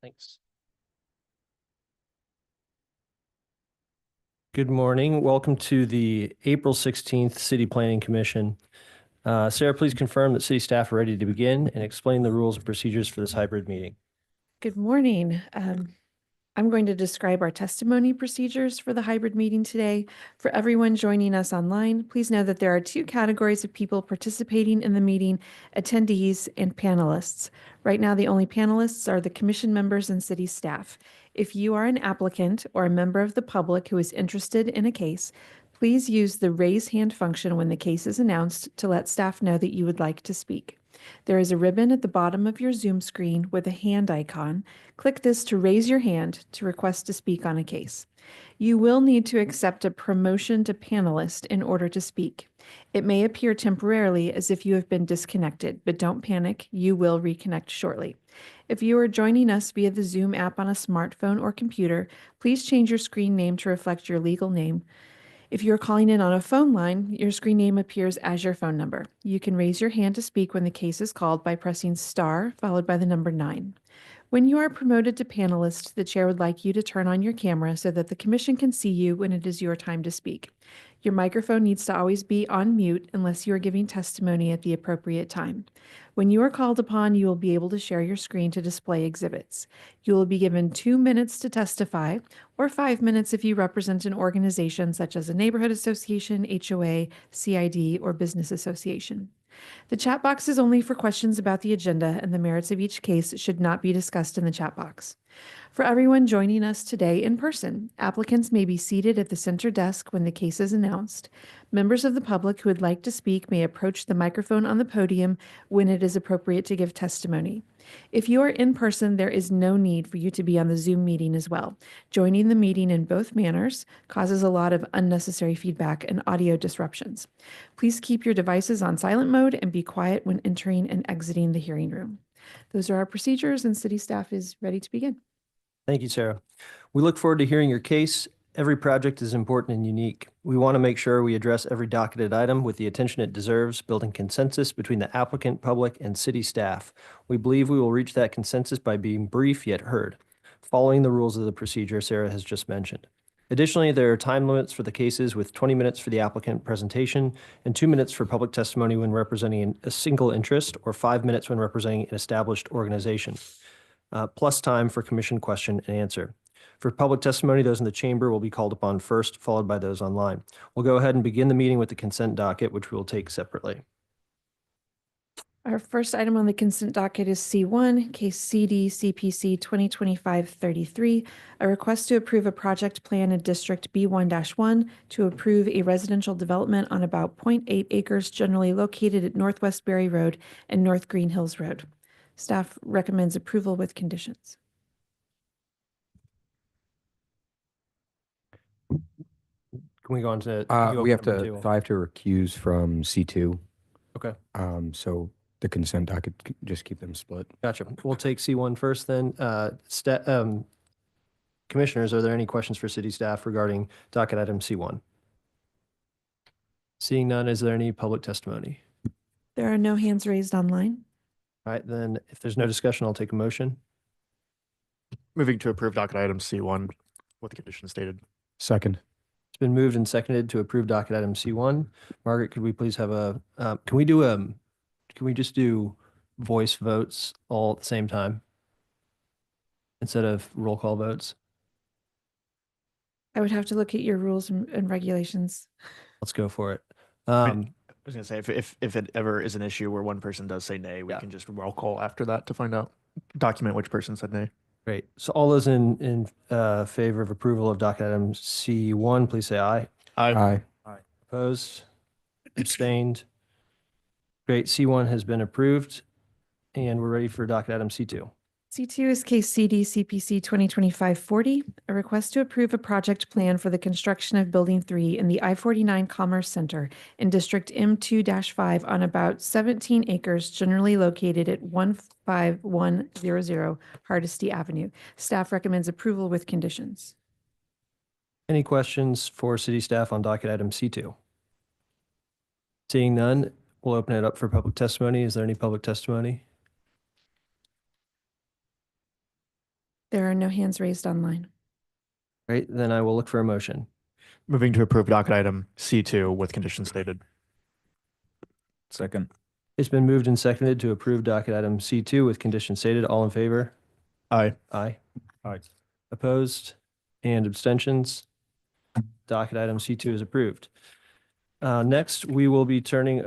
Thanks. Good morning. Welcome to the April 16th City Planning Commission. Sarah, please confirm that city staff are ready to begin and explain the rules and procedures for this hybrid meeting. Good morning. I'm going to describe our testimony procedures for the hybrid meeting today. For everyone joining us online, please know that there are two categories of people participating in the meeting: attendees and panelists. Right now, the only panelists are the commission members and city staff. If you are an applicant or a member of the public who is interested in a case, please use the raise hand function when the case is announced to let staff know that you would like to speak. There is a ribbon at the bottom of your Zoom screen with a hand icon. Click this to raise your hand to request to speak on a case. You will need to accept a promotion to panelist in order to speak. It may appear temporarily as if you have been disconnected, but don't panic, you will reconnect shortly. If you are joining us via the Zoom app on a smartphone or computer, please change your screen name to reflect your legal name. If you're calling in on a phone line, your screen name appears as your phone number. You can raise your hand to speak when the case is called by pressing star followed by the number 9. When you are promoted to panelist, the chair would like you to turn on your camera so that the commission can see you when it is your time to speak. Your microphone needs to always be on mute unless you are giving testimony at the appropriate time. When you are called upon, you will be able to share your screen to display exhibits. You will be given 2 minutes to testify, or 5 minutes if you represent an organization such as a neighborhood association, HOA, CID, or business association. The chat box is only for questions about the agenda, and the merits of each case should not be discussed in the chat box. For everyone joining us today in person, applicants may be seated at the center desk when the case is announced. Members of the public who would like to speak may approach the microphone on the podium when it is appropriate to give testimony. If you are in person, there is no need for you to be on the Zoom meeting as well. Joining the meeting in both manners causes a lot of unnecessary feedback and audio disruptions. Please keep your devices on silent mode and be quiet when entering and exiting the hearing room. Those are our procedures, and city staff is ready to begin. Thank you, Sarah. We look forward to hearing your case. Every project is important and unique. We want to make sure we address every docketed item with the attention it deserves, building consensus between the applicant, public, and city staff. We believe we will reach that consensus by being brief yet heard, following the rules of the procedure Sarah has just mentioned. Additionally, there are time limits for the cases, with 20 minutes for the applicant presentation and 2 minutes for public testimony when representing a single interest, or 5 minutes when representing an established organization. Plus time for commission question and answer. For public testimony, those in the chamber will be called upon first, followed by those online. We'll go ahead and begin the meeting with the consent docket, which we will take separately. Our first item on the consent docket is C1, case CD CPC 2025-33, a request to approve a project plan in District B1-1 to approve a residential development on about 0.8 acres generally located at Northwest Berry Road and North Green Hills Road. Staff recommends approval with conditions. Can we go on to? We have to 5 to recuse from C2. Okay. So the consent docket, just keep them split. Gotcha. We'll take C1 first then. Commissioners, are there any questions for city staff regarding docket item C1? Seeing none, is there any public testimony? There are no hands raised online. All right, then if there's no discussion, I'll take a motion. Moving to approve docket item C1 with the conditions stated. Second. It's been moved and seconded to approve docket item C1. Margaret, could we please have can we just do voice votes all at the same time instead of roll call votes? I would have to look at your rules and regulations. Let's go for it. I was gonna say, if it ever is an issue where one person does say nay, we can just roll call after that to find out, document which person said nay. Great. So all those in favor of approval of docket item C1, please say aye. Aye. Aye. Opposed? Abstained? Great. C1 has been approved, and we're ready for docket item C2. C2 is case CD CPC 2025-40, a request to approve a project plan for the construction of Building 3 in the I-49 Commerce Center in District M2-5 on about 17 acres generally located at 15100 Hardesty Avenue. Staff recommends approval with conditions. Any questions for city staff on docket item C2? Seeing none, we'll open it up for public testimony. Is there any public testimony? There are no hands raised online. Right, then I will look for a motion. Moving to approve docket item C2 with conditions stated. Second. It's been moved and seconded to approve docket item C2 with conditions stated. All in favor? Aye. Aye. Aye. Opposed and abstentions? Docket item C2 is approved. Next, we will be turning it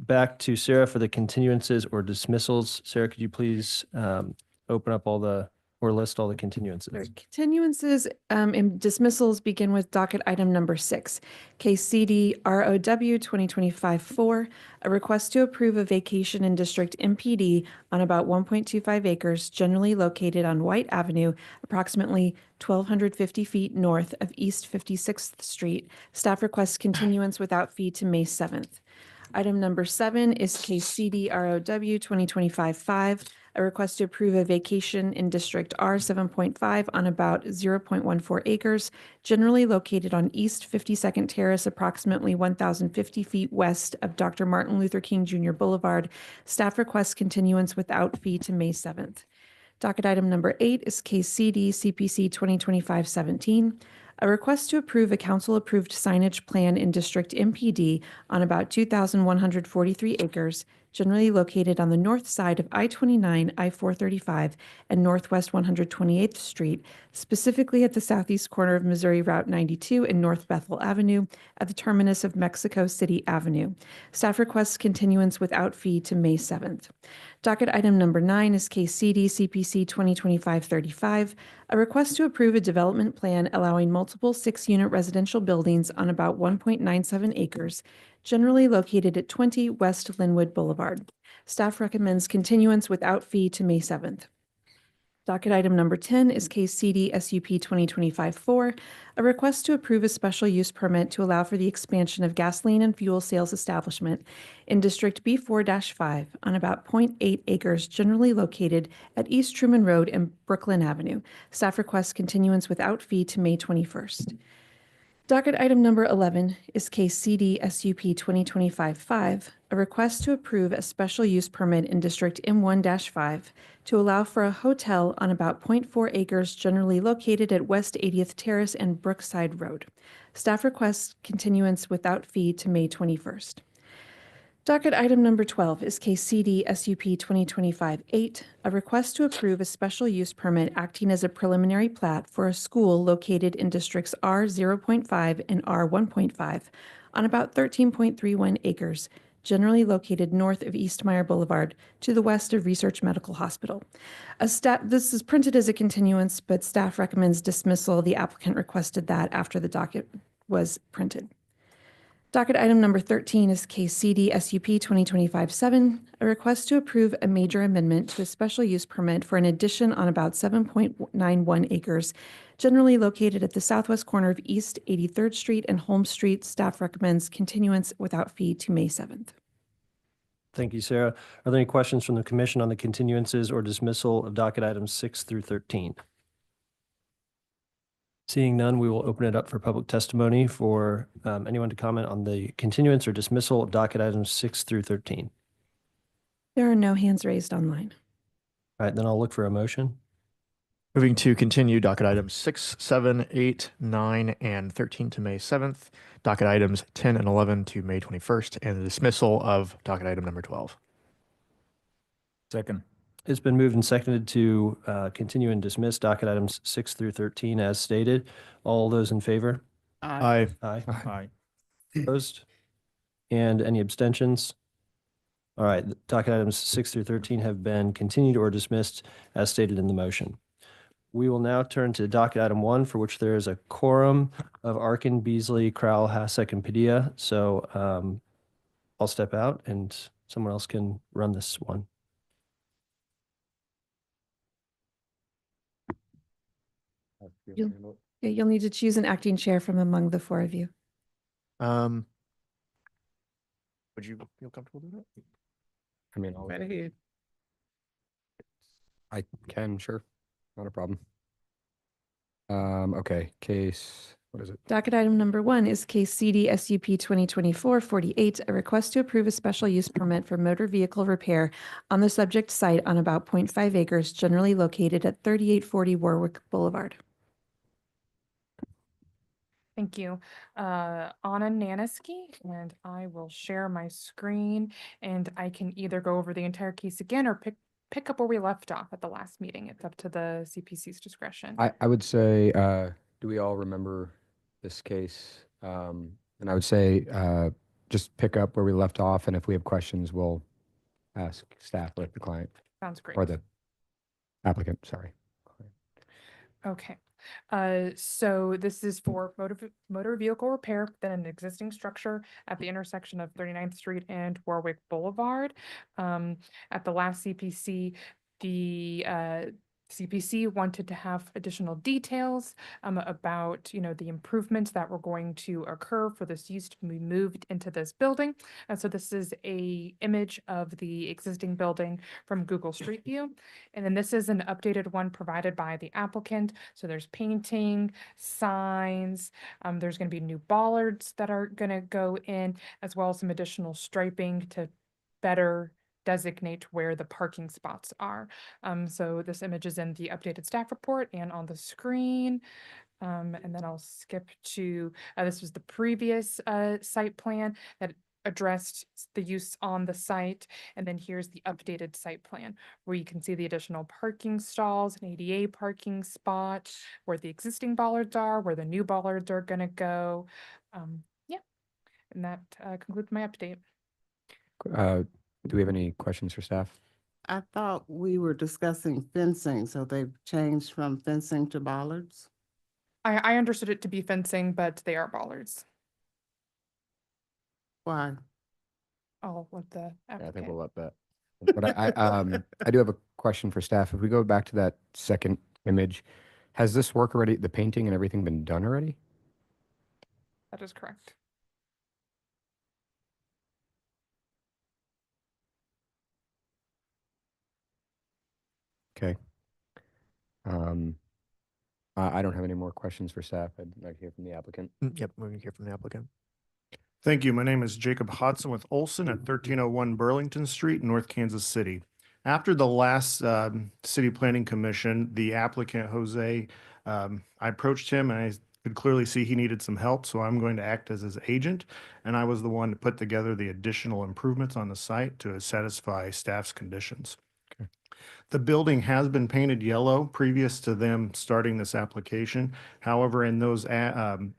back to Sarah for the continuances or dismissals. Sarah, could you please open up list all the continuances? Sure. Continuances and dismissals begin with docket item number 6, case CD ROW 2025-4, a request to approve a vacation in district MPD on about 1.25 acres generally located on White Avenue, approximately 1,250 feet north of East 56th Street. Staff requests continuance without fee to May 7th. Item number 7 is case CD ROW 2025-5, a request to approve a vacation in District R 7.5 on about 0.14 acres, generally located on East 52nd Terrace, approximately 1,050 feet west of Dr. Martin Luther King Jr. Boulevard. Staff requests continuance without fee to May 7th. Docket item number 8 is case CD CPC 2025-17, a request to approve a council-approved signage plan in District MPD on about 2,143 acres, generally located on the north side of I-29, I-435, and Northwest 128th Street, specifically at the southeast corner of Missouri Route 92 and North Bethel Avenue, at the terminus of Mexico City Avenue. Staff requests continuance without fee to May 7th. Docket item number 9 is case CD CPC 2025-35, a request to approve a development plan allowing multiple 6-unit residential buildings on about 1.97 acres, generally located at 20 West Linwood Boulevard. Staff recommends continuance without fee to May 7th. Docket item number 10 is case CD SUP 2025-4, a request to approve a special use permit to allow for the expansion of gasoline and fuel sales establishment in District B4-5 on about 0.8 acres, generally located at East Truman Road and Brooklyn Avenue. Staff requests continuance without fee to May 21st. Docket item number 11 is case CD SUP 2025-5, a request to approve a special use permit in District M1-5 to allow for a hotel on about 0.4 acres generally located at West 80th Terrace and Brookside Road. Staff requests continuance without fee to May 21st. Docket item number 12 is case CD SUP 2025-8, a request to approve a special use permit acting as a preliminary plat for a school located in districts R 0.5 and R 1.5 on about 13.31 acres, generally located north of East Meyer Boulevard to the west of Research Medical Hospital. This is printed as a continuance, but staff recommends dismissal. The applicant requested that after the docket was printed. Docket item number 13 is case CD SUP 2025-7, a request to approve a major amendment to a special use permit for an addition on about 7.91 acres, generally located at the southwest corner of East 83rd Street and Holmes Street. Staff recommends continuance without fee to May 7th. Thank you, Sarah. Are there any questions from the commission on the continuances or dismissal of docket items 6 through 13? Seeing none, we will open it up for public testimony for anyone to comment on the continuance or dismissal of docket items 6 through 13. There are no hands raised online. All right, then I'll look for a motion. Moving to continue docket items 6, 7, 8, 9, and 13 to May 7th. Docket items 10 and 11 to May 21st, and the dismissal of docket item number 12. Second. It's been moved and seconded to continue and dismiss docket items 6 through 13 as stated. All those in favor? Aye. Aye. Aye. Opposed? And any abstentions? All right, docket items 6 through 13 have been continued or dismissed as stated in the motion. We will now turn to docket item 1, for which there is a quorum of Arkin, Beasley, Crowell, Hasek, and Padilla. So I'll step out and someone else can run this one. You'll need to choose an acting chair from among the 4 of you. Would you feel comfortable doing that? I mean, I can, sure. Not a problem. Okay, case What is it? Docket item number 1 is case CD SUP 2024-48, a request to approve a special use permit for motor vehicle repair on the subject site on about 0.5 acres, generally located at 3840 Warwick Boulevard. Thank you. Anna Naniski, and I will share my screen, and I can either go over the entire case again or pick up where we left off at the last meeting. It's up to the CPC's discretion. I would say, do we all remember this case? And I would say, just pick up where we left off, and if we have questions, we'll ask staff or the client Sounds great. or the applicant, sorry. Okay. So this is for motor vehicle repair within an existing structure at the intersection of 39th Street and Warwick Boulevard. At the last CPC, the CPC wanted to have additional details about, the improvements that were going to occur for this use to be moved into this building. And so this is a image of the existing building from Google Street View. And then this is an updated one provided by the applicant. So there's painting, signs, there's going to be new bollards that are going to go in, as well as some additional striping to better designate where the parking spots are. So this image is in the updated staff report and on the screen. And then I'll skip to, this was the previous site plan that addressed the use on the site. And then here's the updated site plan where you can see the additional parking stalls, an ADA parking spot, where the existing bollards are, where the new bollards are gonna go. Yeah, and that concludes my update. Do we have any questions for staff? I thought we were discussing fencing, so they've changed from fencing to bollards? I understood it to be fencing, but they are bollards. Why? I'll let the Yeah, I think applicant. we'll let that. But I do have a question for staff. If we go back to that second image, has this work already, the painting and everything been done already? That is correct. Okay. I don't have any more questions for staff. I'd like to hear from the applicant. Yep, we can hear from the applicant. Thank you. My name is Jacob Hodson with Olson at 1301 Burlington Street, North Kansas City. After the last City Planning Commission, the applicant, Jose, I approached him and I could clearly see he needed some help, so I'm going to act as his agent. And I was the one to put together the additional improvements on the site to satisfy staff's conditions. Okay. The building has been painted yellow previous to them starting this application. However, in those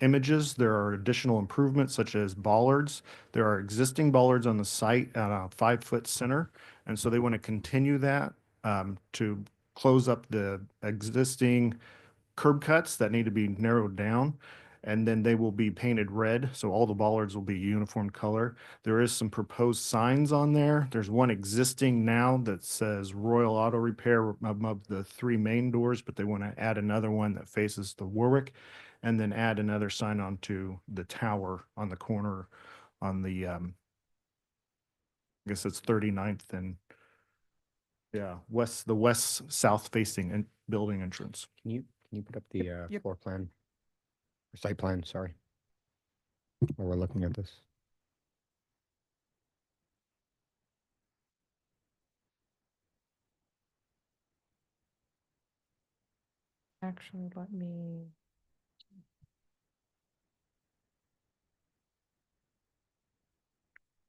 images, there are additional improvements such as bollards. There are existing bollards on the site at a 5-foot center. And so they want to continue that to close up the existing curb cuts that need to be narrowed down. And then they will be painted red, so all the bollards will be uniform color. There is some proposed signs on there. There's one existing now that says Royal Auto Repair above the 3 main doors, but they want to add another one that faces the Warwick, and then add another sign onto the tower on the corner on the, I guess it's 39th and, yeah, the west-south facing building entrance. Can you put up the Yep. floor plan? Or site plan, sorry. While we're looking at this. Actually, let me.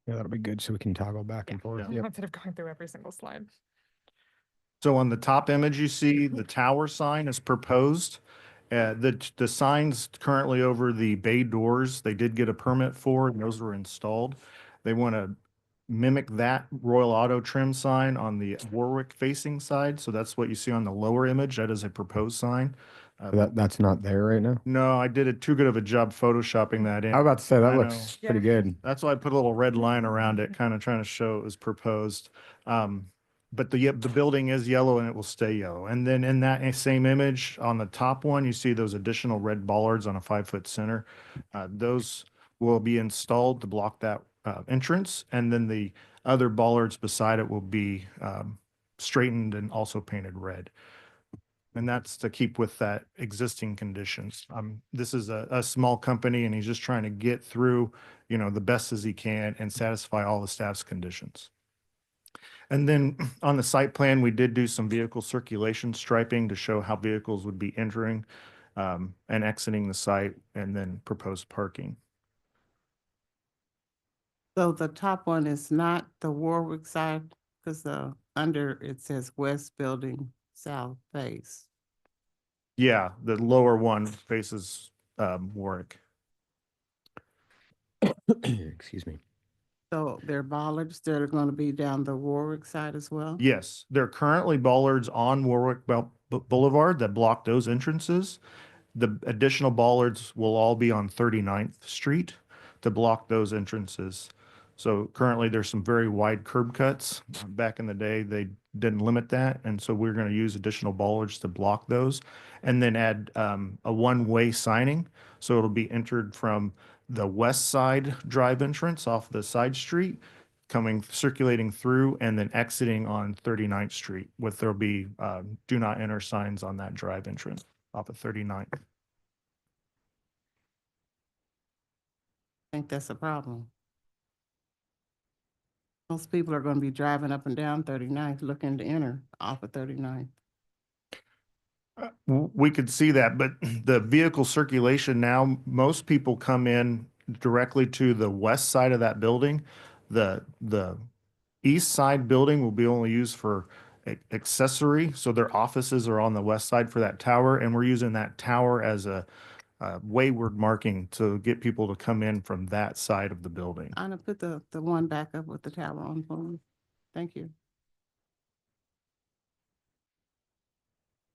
Yeah, that'll be good, so we can toggle back and forth. Yep. Instead of going through every single slide. So on the top image, you see the tower sign is proposed. The signs currently over the bay doors, they did get a permit for, and those were installed. They want to mimic that Royal Auto trim sign on the Warwick facing side. So that's what you see on the lower image. That is a proposed sign. That's not there right now? No, I did too good of a job photoshopping that in. I was about to say, that I looks know. pretty Yeah. good. That's why I put a little red line around it, kind of trying to show it was proposed. But the building is yellow and it will stay yellow. And then in that same image on the top one, you see those additional red bollards on a 5-foot center. Those will be installed to block that entrance. And then the other bollards beside it will be straightened and also painted red. And that's to keep with that existing conditions. This is a small company and he's just trying to get through, the best as he can and satisfy all the staff's conditions. And then on the site plan, we did do some vehicle circulation striping to show how vehicles would be entering and exiting the site, and then proposed parking. So the top one is not the Warwick side, because under it says west building, south face. Yeah, the lower one faces Warwick. Excuse me. So there are bollards that are going to be down the Warwick side as well? Yes, there are currently bollards on Warwick Boulevard that block those entrances. The additional bollards will all be on 39th Street to block those entrances. So currently there's some very wide curb cuts. Back in the day, they didn't limit that. And so we're going to use additional bollards to block those and then add a one-way signing. So it'll be entered from the west side drive entrance off the side street, circulating through and then exiting on 39th Street with there'll be do not enter signs on that drive entrance off of 39th. I think that's a problem. Most people are going to be driving up and down 39th looking to enter off of 39th. We could see that, but the vehicle circulation now, most people come in directly to the west side of that building. The east side building will be only used for accessory, so their offices are on the west side for that tower, and we're using that tower as a wayward marking to get people to come in from that side of the building. I'm gonna put the one back up with the tower on for me. Thank you.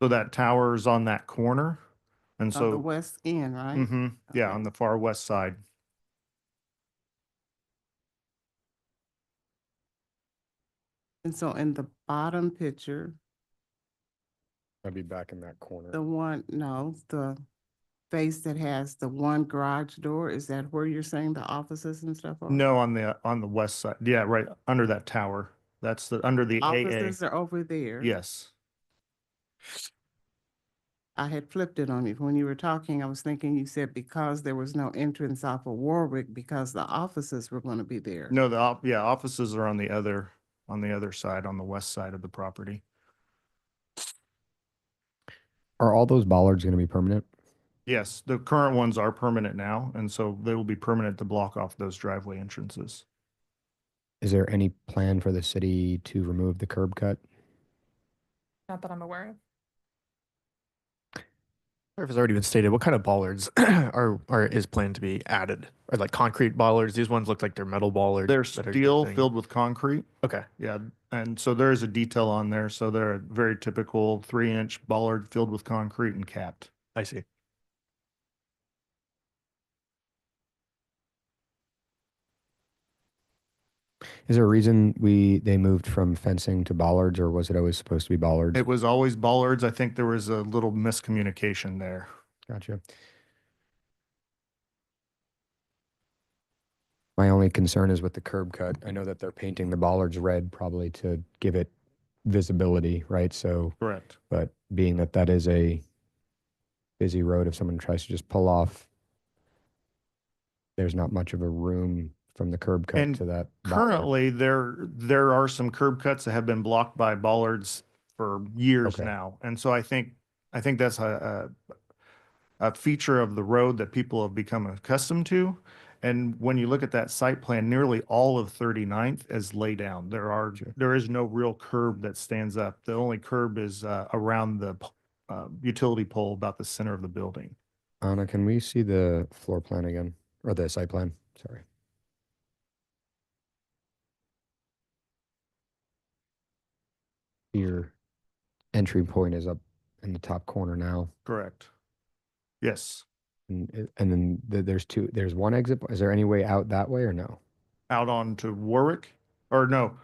So that tower is on that corner, and On the so, west end, right? yeah, Okay. on the far west side. And so in the bottom picture, I'd be back in that corner. the face that has the one garage door, is that where you're saying the offices and stuff are? No, on the west side. Yeah, right under that tower. That's under the AA. Offices are over there. Yes. I had flipped it on you. When you were talking, I was thinking you said because there was no entrance off of Warwick, because the offices were going to be there. No, offices are on the other side, on the west side of the property. Are all those bollards going to be permanent? Yes, the current ones are permanent now, and so they will be permanent to block off those driveway entrances. Is there any plan for the city to remove the curb cut? Not that I'm aware of. Or if it's already been stated, what kind of bollards is planned to be added? Are like concrete bollards? These ones look like they're metal bollards. They're that are steel using- filled with concrete. Okay. Yeah, and so there is a detail on there. So they're a very typical 3-inch bollard filled with concrete and capped. I see. Is there a reason they moved from fencing to bollards, or was it always supposed to be bollards? It was always bollards. I think there was a little miscommunication there. Gotcha. My only concern is with the curb cut. I know that they're painting the bollards red probably to give it visibility, right? So, Correct. but being that that is a busy road, if someone tries to just pull off, there's not much of a room from the curb cut And to that bollard. Currently, there are some curb cuts that have been blocked by bollards for years Okay. now. And so I think that's a feature of the road that people have become accustomed to. And when you look at that site plan, nearly all of 39th is laid down. There is no real curb that stands up. The only curb is around the utility pole about the center of the building. Anna, can we see the floor plan again, or the site plan? Sorry. Your entry point is up in the top corner now. Correct. Yes. And then there's one exit. Is there any way out that way or no? Out onto Warwick, or no,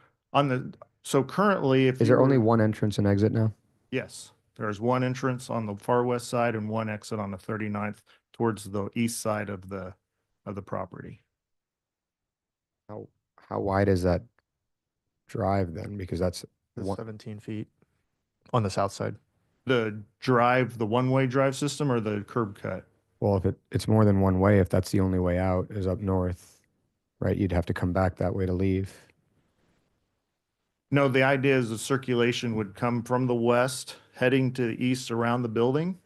so currently if Is you there only were- one entrance and exit now? Yes, there's one entrance on the far west side and one exit on the 39th towards the east side of the property. How wide is that drive then? Because that's It's one, 17 feet on the south side. The drive, the one-way drive system or the curb cut? Well, if it's more than one way, if that's the only way out is up north, right? You'd have to come back that way to leave. No, the idea is the circulation would come from the west, heading to the east around the building,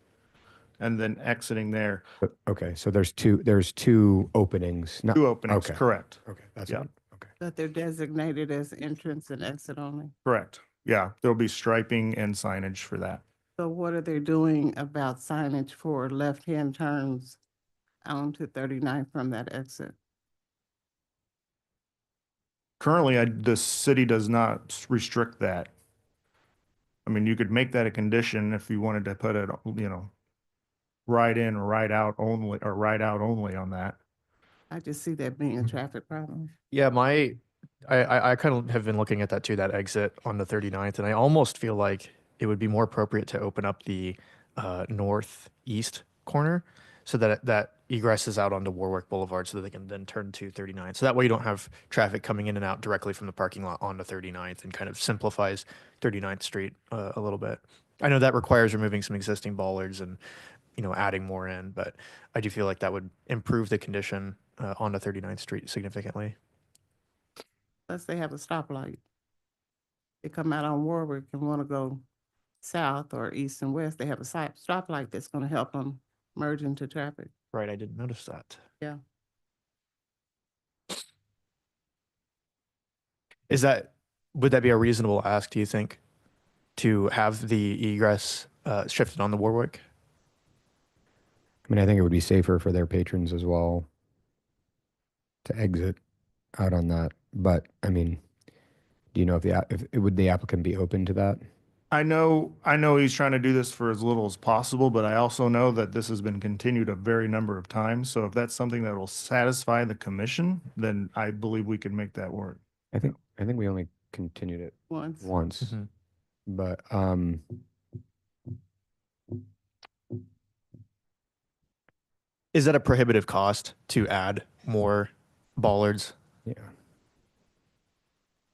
and then exiting there. But, okay, so there's two openings. Not, Two openings, okay. correct, Okay, that's Yeah. what, okay. But they're designated as entrance and exit only. correct. Yeah, there'll be striping and signage for that. So what are they doing about signage for left-hand turns onto 39 from that exit? Currently, the city does not restrict that. I mean, you could make that a condition if you wanted to put it, right in or right out only, or right out only on that. I just see that being a traffic problem. Yeah, I kind of have been looking at that too, that exit on the 39th, and I almost feel like it would be more appropriate to open up the northeast corner so that that egresses out onto Warwick Boulevard so that they can then turn to 39. So that way you don't have traffic coming in and out directly from the parking lot onto 39th, and kind of simplifies 39th Street a little bit. I know that requires removing some existing bollards and adding more in, but I do feel like that would improve the condition onto 39th Street significantly. Plus they have a stoplight. They come out on Warwick and want to go south or east and west. They have a stoplight that's going to help them merge into traffic. Right, I didn't notice that. Yeah. Would that be a reasonable ask, do you think, to have the egress shifted on the Warwick? I mean, I think it would be safer for their patrons as well to exit out on that. But I mean, do you know if would the applicant be open to that? I know he's trying to do this for as little as possible, but I also know that this has been continued a very number of times. So if that's something that will satisfy the commission, then I believe we can make that work. I think we only continued it Once. once, but Is that a prohibitive cost to add more bollards? yeah,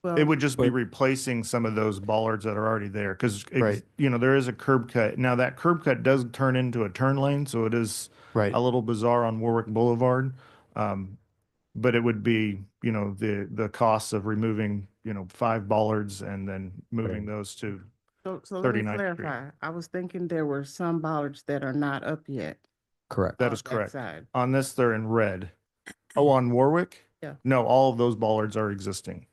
Well, It would just be replacing some of those bollards that are already there because, Right. there is a curb cut. Now that curb cut does turn into a turn lane, so it is Right. a little bizarre on Warwick Boulevard. But it would be, the cost of removing, 5 bollards and then moving those to, so let me 39th Street. clarify. I was thinking there were some bollards that are not up yet. correct. that on is correct. side. On this, they're in red. Oh, on Warwick? Yeah. No, all of those bollards are existing.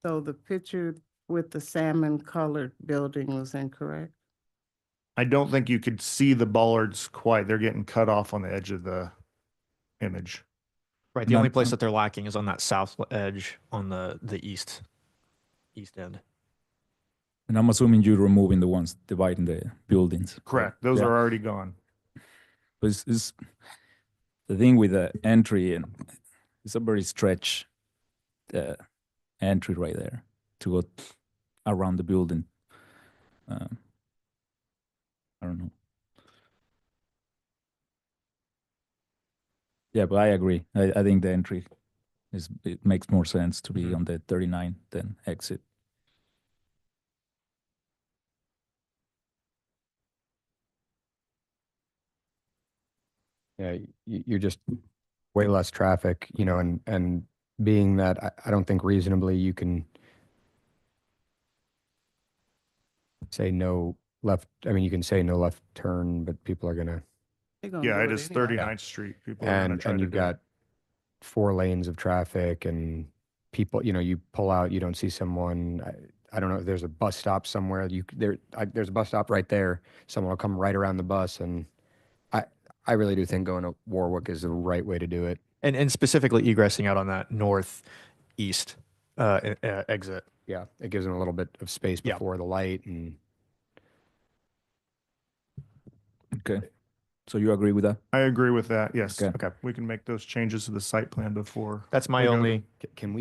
So the picture with the salmon colored building was incorrect. I don't think you could see the bollards quite. They're getting cut off on the edge of the image. Right. The No, only place no. that they're lacking is on that south edge on the east end. And I'm assuming you're removing the ones dividing the buildings. Correct. Those Yeah. are already gone. But it's the thing with the entry, and it's a very stretch entry right there to go around the building. I don't know. Yeah, but I agree. I think the entry it makes more sense to be on the 39 than exit. Yeah, you're just way less traffic, and being that I don't think reasonably you can say no left. I mean, you can say no left turn, but people are gonna, They're gonna Yeah, do it is anyway. 39th Street. People are going to and try to you've do it. got 4 lanes of traffic and people, you pull out, you don't see someone. I don't know. There's a bus stop somewhere. There's a bus stop right there. Someone will come right around the bus, and I really do think going to Warwick is the right way to do it. And specifically egressing out on that northeast exit. Yeah, it gives them a little bit of space Yeah. before the light, and Okay. So you agree with that? I agree with that. Yes. Okay. Okay. We can make those changes to the site plan before. That's my We go to- only, can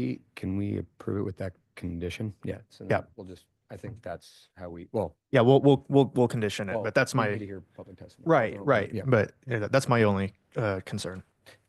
we approve it with that condition? Yeah. So Yeah. then we'll just. I think that's how we. Well, yeah, we'll condition it, well, but that's we need my, to hear public testimony. right, So, right. Yeah. But that's my only concern.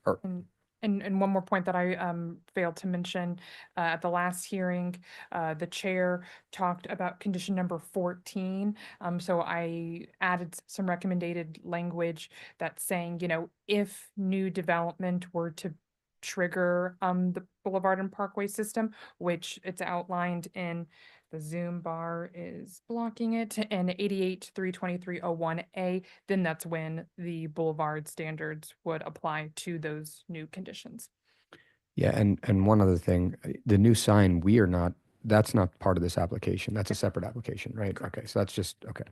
And And one more point that I failed to mention, at the last hearing, the chair talked about condition number 14. So I added some recommended language that's saying, if new development were to trigger the Boulevard and Parkway system, which it's outlined in the Zoom bar is blocking it, and 88-323-01A, then that's when the Boulevard standards would apply to those new conditions. Yeah, and one other thing, the new sign, that's not part of this application. That's a separate application, right? Okay, so that's just, okay.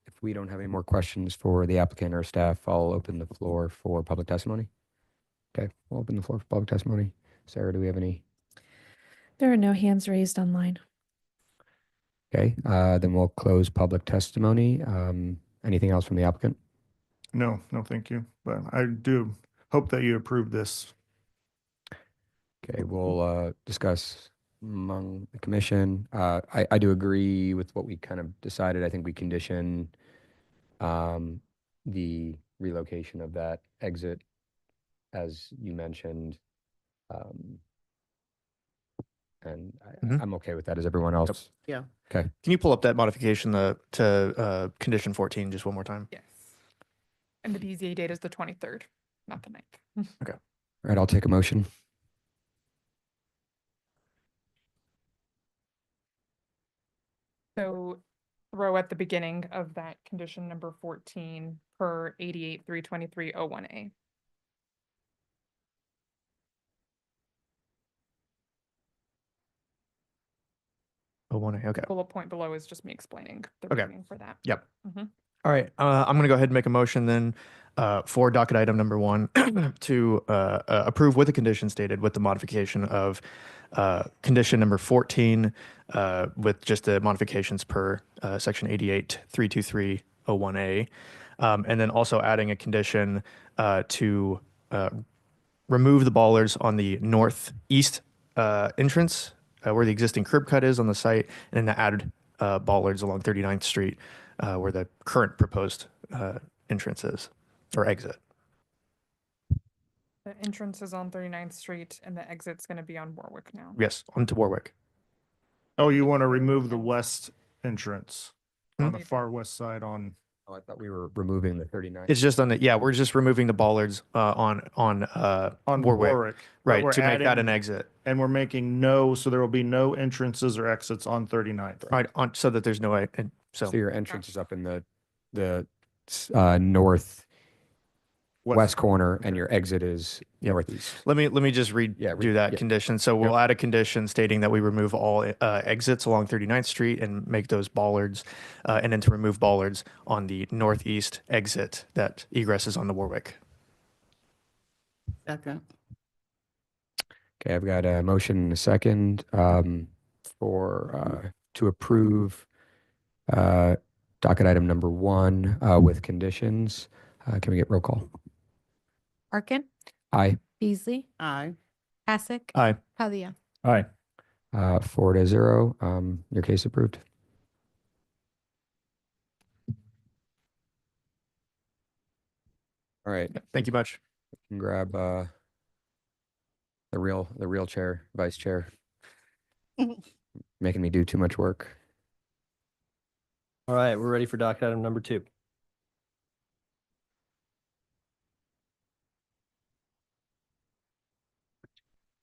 If we don't have any more questions for the applicant or staff, I'll open the floor for public testimony. Okay, we'll open the floor for public testimony. Sarah, do we have any? There are no hands raised online. Okay, then we'll close public testimony. Anything else from the applicant? No, thank you. But I do hope that you approve this. Okay, we'll discuss among the commission. I do agree with what we kind of decided. I think we condition the relocation of that exit, as you mentioned. And I'm okay with that. Is everyone else? Yeah. Okay. Can you pull up that modification to condition 14 just one more time? Yes. And the BZA date is the 23rd, not the 9th. All right, I'll take a motion. So throw at the beginning of that condition number 14 per 88-323-01A. Oh, 1A, okay. Bullet point below is just me explaining the Okay. reasoning for that. Yep. Mhm. All right, I'm going to go ahead and make a motion then for docket item number 1 to approve with the condition stated with the modification of condition number 14 with just the modifications per section 88-323-01A. And then also adding a condition to remove the bollards on the northeast entrance where the existing curb cut is on the site, and then to add bollards along 39th Street where the current proposed entrance is, or exit. The entrance is on 39th Street and the exit's going to be on Warwick now. Yes, onto Warwick. Oh, you want to remove the west entrance on the Hmm. far west side on, Oh, I thought we were removing the 39. It's just on the, yeah, we're just removing the bollards on Warwick. but Right, we're to make that adding- an exit. And we're making so there will be no entrances or exits on 39th. Right, so that there's no, So so, your entrance is up in the northwest corner, and your exit is northeast. let me just do that yeah. condition. So we'll add a condition stating that we remove all exits along 39th Street and make those bollards, and then to remove bollards on the northeast exit that egresses onto Warwick. Second. Okay, I've got a motion and a second to approve docket item number 1 with conditions. Can we get roll call? Arkin, Aye. Beasley, Aye. Hasek, Aye. Padilla. Aye. 4-0. Your case approved. All right, Thank you much. can grab the real chair, vice chair. Making me do too much work. All right, we're ready for docket item number 2.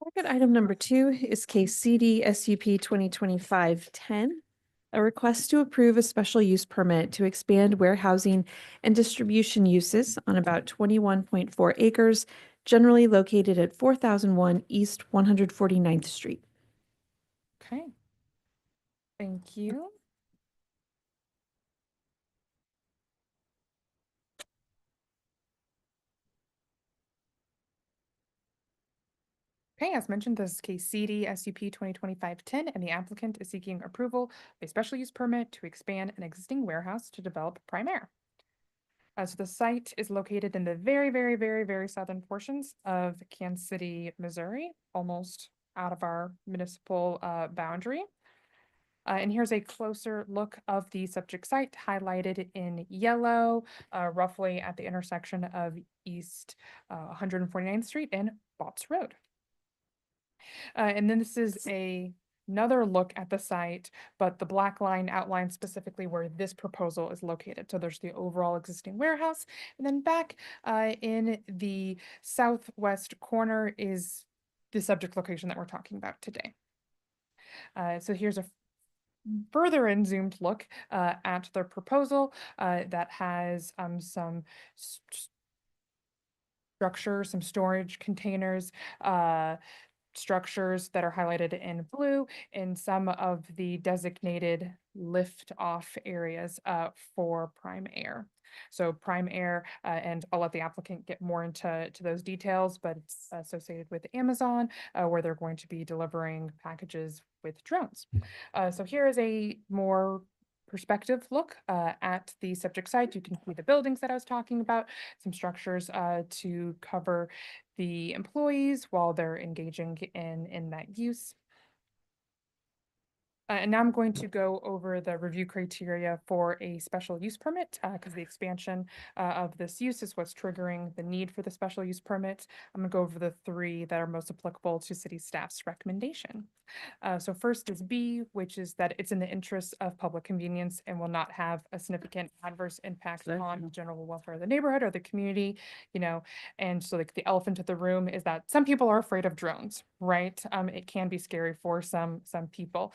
Docket item number 2 is case CD SUP 2025-10, a request to approve a special use permit to expand warehousing and distribution uses on about 21.4 acres, generally located at 4001 East 149th Street. Okay. Thank you. Okay, as mentioned, this is case CD SUP 2025-10, and the applicant is seeking approval of a special use permit to expand an existing warehouse to develop prime air. So the site is located in the very, very, very, very southern portions of Kansas City, Missouri, almost out of our municipal boundary. And here's a closer look of the subject site highlighted in yellow, roughly at the intersection of East 149th Street and Botts Road. And then this is another look at the site, but the black line outlines specifically where this proposal is located. So there's the overall existing warehouse, and then back in the southwest corner is the subject location that we're talking about today. So here's a further and zoomed look at the proposal that has some structure, some storage containers, structures that are highlighted in blue in some of the designated lift off areas for Prime Air. So Prime Air, and I'll let the applicant get more into those details, but it's associated with Amazon, where they're going to be delivering packages with drones. So here is a more perspective look at the subject site. You can see the buildings that I was talking about, some structures to cover the employees while they're engaging in that use. And now I'm going to go over the review criteria for a special use permit, because the expansion of this use is what's triggering the need for the special use permit. I'm gonna go over the three that are most applicable to city staff's recommendation. So first is B, which is that it's in the interest of public convenience and will not have a significant adverse impact on the Second. general welfare of the neighborhood or the community, you know. And so like the elephant in the room is that some people are afraid of drones, right? It can be scary for some people.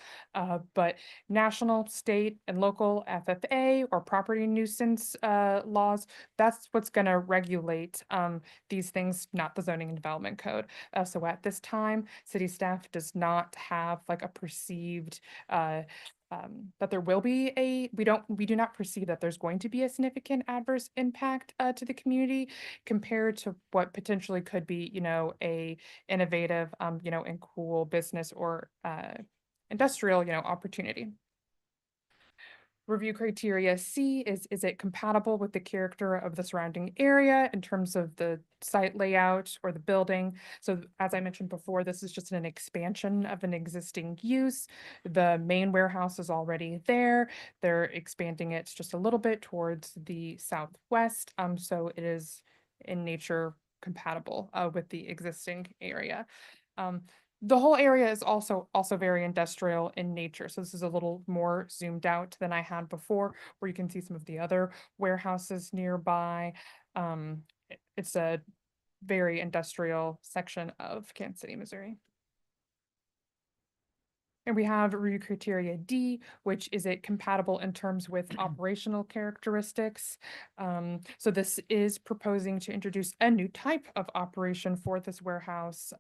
But national, state, and local FFA or property nuisance laws, that's what's going to regulate these things, not the zoning and development code. So at this time, city staff does not have like a perceived that there will be we do not perceive that there's going to be a significant adverse impact to the community compared to what potentially could be, you know, a innovative, you know, and cool business or industrial, you know, opportunity. Review criteria C is it compatible with the character of the surrounding area in terms of the site layout or the building? So as I mentioned before, this is just an expansion of an existing use. The main warehouse is already there. They're expanding it just a little bit towards the southwest. So it is in nature compatible with the existing area. The whole area is also very industrial in nature. So this is a little more zoomed out than I had before, where you can see some of the other warehouses nearby. It's a very industrial section of Kansas City, Missouri. And we have review criteria D, which is it compatible in terms with operational characteristics. So this is proposing to introduce a new type of operation for this warehouse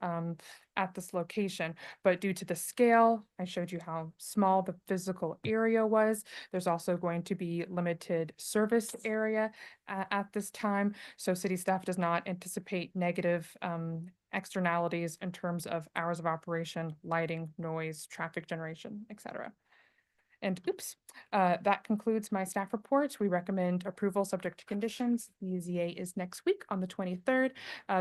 at this location. But due to the scale, I showed you how small the physical area was. There's also going to be limited service area at this time. So city staff does not anticipate negative externalities in terms of hours of operation, lighting, noise, traffic generation, etc. And that concludes my staff report. We recommend approval subject to conditions. BZA is next week on the 23rd.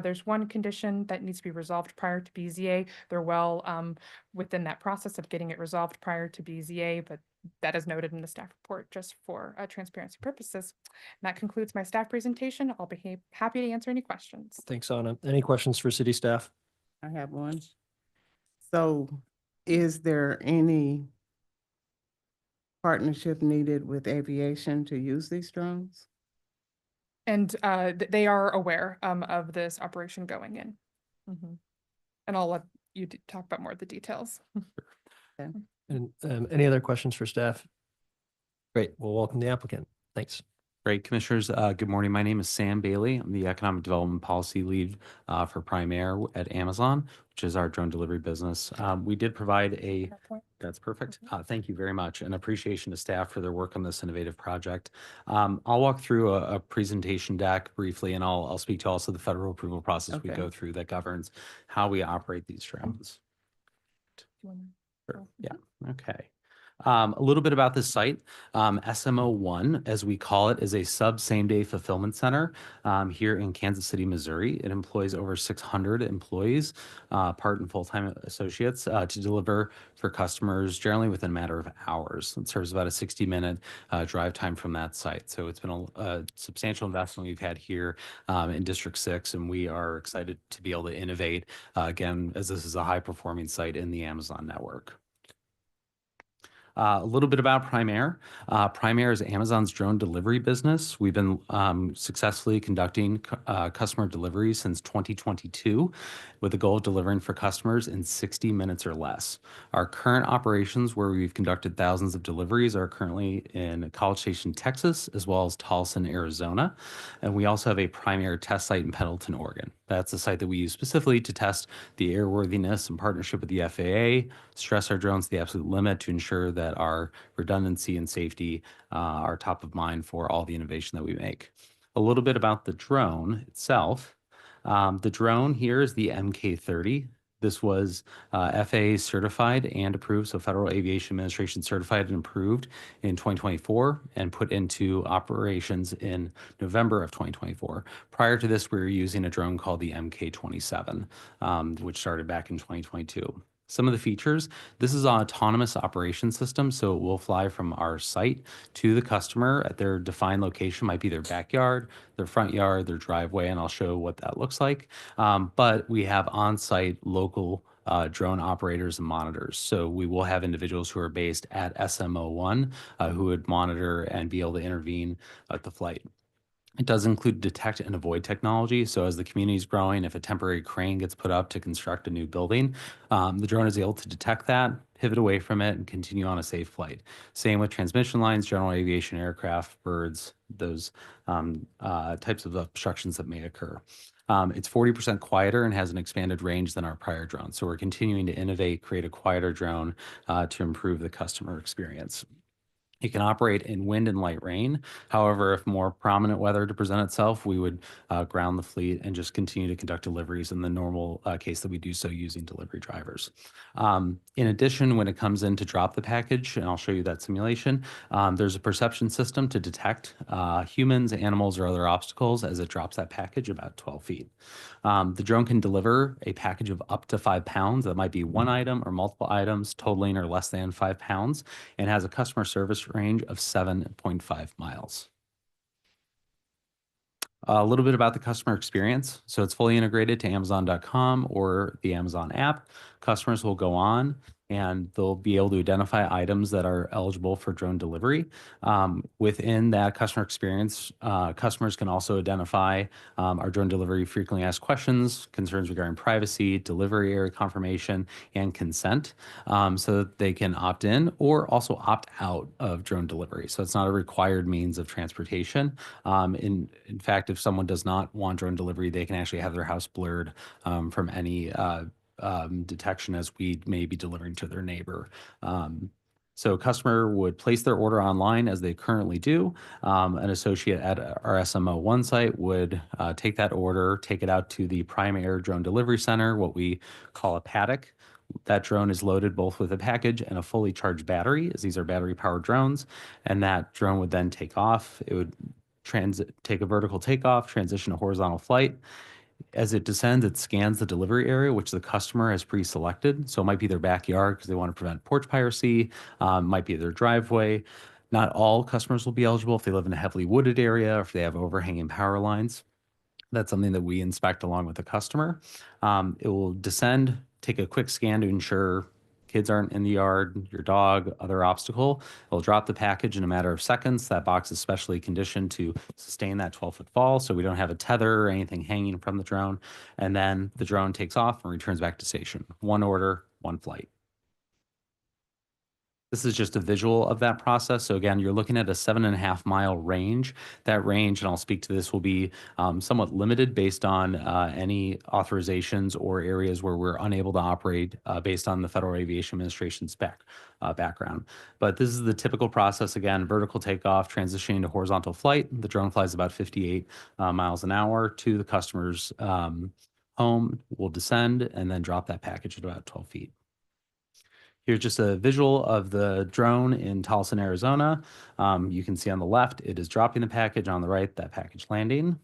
There's one condition that needs to be resolved prior to BZA. They're well within that process of getting it resolved prior to BZA, but that is noted in the staff report just for transparency purposes. And that concludes my staff presentation. I'll be happy to answer any questions. Thanks, Anna. Any questions for city staff? I have one. So is there any partnership needed with aviation to use these drones? And they are aware of this operation going in. And I'll let you talk about more of the details. Okay. And any other questions for staff? Great. Well, welcome the applicant. Thanks. Great, Commissioners. Good morning. My name is Sam Bailey. I'm the Economic Development Policy Lead for Prime Air at Amazon, which is our drone delivery business. We did provide a, that's perfect. Thank you very much, and appreciation to staff for their work on this innovative project. I'll walk through a presentation deck briefly, and I'll speak to also the federal approval process we go through that governs how we operate these drones. Sure. Yeah, okay. A little bit about this site. SMO1, as we call it, is a same-day fulfillment center here in Kansas City, Missouri. It employs over 600 employees, part and full-time associates, to deliver for customers generally within a matter of hours. It serves about a 60-minute drive time from that site. So it's been a substantial investment we've had here in District 6, and we are excited to be able to innovate, again, as this is a high-performing site in the Amazon network. A little bit about Prime Air. Prime Air is Amazon's drone delivery business. We've been successfully conducting customer deliveries since 2022 with the goal of delivering for customers in 60 minutes or less. Our current operations, where we've conducted thousands of deliveries, are currently in College Station, Texas, as well as Towson, Arizona. And we also have a Prime Air test site in Pendleton, Oregon. That's a site that we use specifically to test the airworthiness in partnership with the FAA, stress our drones to the absolute limit to ensure that our redundancy and safety are top of mind for all the innovation that we make. A little bit about the drone itself. The drone here is the MK30. This was FAA certified and approved, so Federal Aviation Administration certified and approved in 2024 and put into operations in November of 2024. Prior to this, we were using a drone called the MK27, which started back in 2022. Some of the features, this is an autonomous operation system, so it will fly from our site to the customer at their defined location, might be their backyard, their front yard, their driveway, and I'll show what that looks like. But we have on-site local drone operators and monitors. So we will have individuals who are based at SMO1 who would monitor and be able to intervene at the flight. It does include detect and avoid technology. So as the community is growing, if a temporary crane gets put up to construct a new building, the drone is able to detect that, pivot away from it, and continue on a safe flight. Same with transmission lines, general aviation aircraft, birds, those types of obstructions that may occur. It's 40% quieter and has an expanded range than our prior drone. So we're continuing to innovate, create a quieter drone to improve the customer experience. It can operate in wind and light rain. However, if more prominent weather to present itself, we would ground the fleet and just continue to conduct deliveries in the normal case that we do so using delivery drivers. In addition, when it comes in to drop the package, and I'll show you that simulation, there's a perception system to detect humans, animals, or other obstacles as it drops that package about 12 feet. The drone can deliver a package of up to 5 pounds. That might be one item or multiple items totaling or less than 5 pounds, and has a customer service range of 7.5 miles. A little bit about the customer experience. So it's fully integrated to Amazon.com or the Amazon app. Customers will go on and they'll be able to identify items that are eligible for drone delivery. Within that customer experience, customers can also identify our drone delivery frequently asked questions, concerns regarding privacy, delivery area confirmation, and consent, so that they can opt in or also opt out of drone delivery. So it's not a required means of transportation. In fact, if someone does not want drone delivery, they can actually have their house blurred from any detection as we may be delivering to their neighbor. So a customer would place their order online as they currently do. An associate at our SMO1 site would take that order, take it out to the Prime Air Drone Delivery Center, what we call a paddock. That drone is loaded both with a package and a fully charged battery, as these are battery-powered drones, and that drone would then take off. It would take a vertical takeoff, transition to horizontal flight. As it descends, it scans the delivery area, which the customer has pre-selected. So it might be their backyard because they want to prevent porch piracy, might be their driveway. Not all customers will be eligible if they live in a heavily wooded area or if they have overhanging power lines. That's something that we inspect along with the customer. It will descend, take a quick scan to ensure kids aren't in the yard, your dog, other obstacle. It'll drop the package in a matter of seconds. That box is specially conditioned to sustain that 12-foot fall, so we don't have a tether or anything hanging from the drone. And then the drone takes off and returns back to station. One order, one flight. This is just a visual of that process. So again, you're looking at a 7.5 mile range. That range, and I'll speak to this, will be somewhat limited based on any authorizations or areas where we're unable to operate based on the Federal Aviation Administration's background. But this is the typical process. Again, vertical takeoff, transitioning to horizontal flight. The drone flies about 58 miles an hour to the customer's home, will descend, and then drop that package at about 12 feet. Here's just a visual of the drone in Towson, Arizona. You can see on the left, it is dropping the package. On the right, that package landing.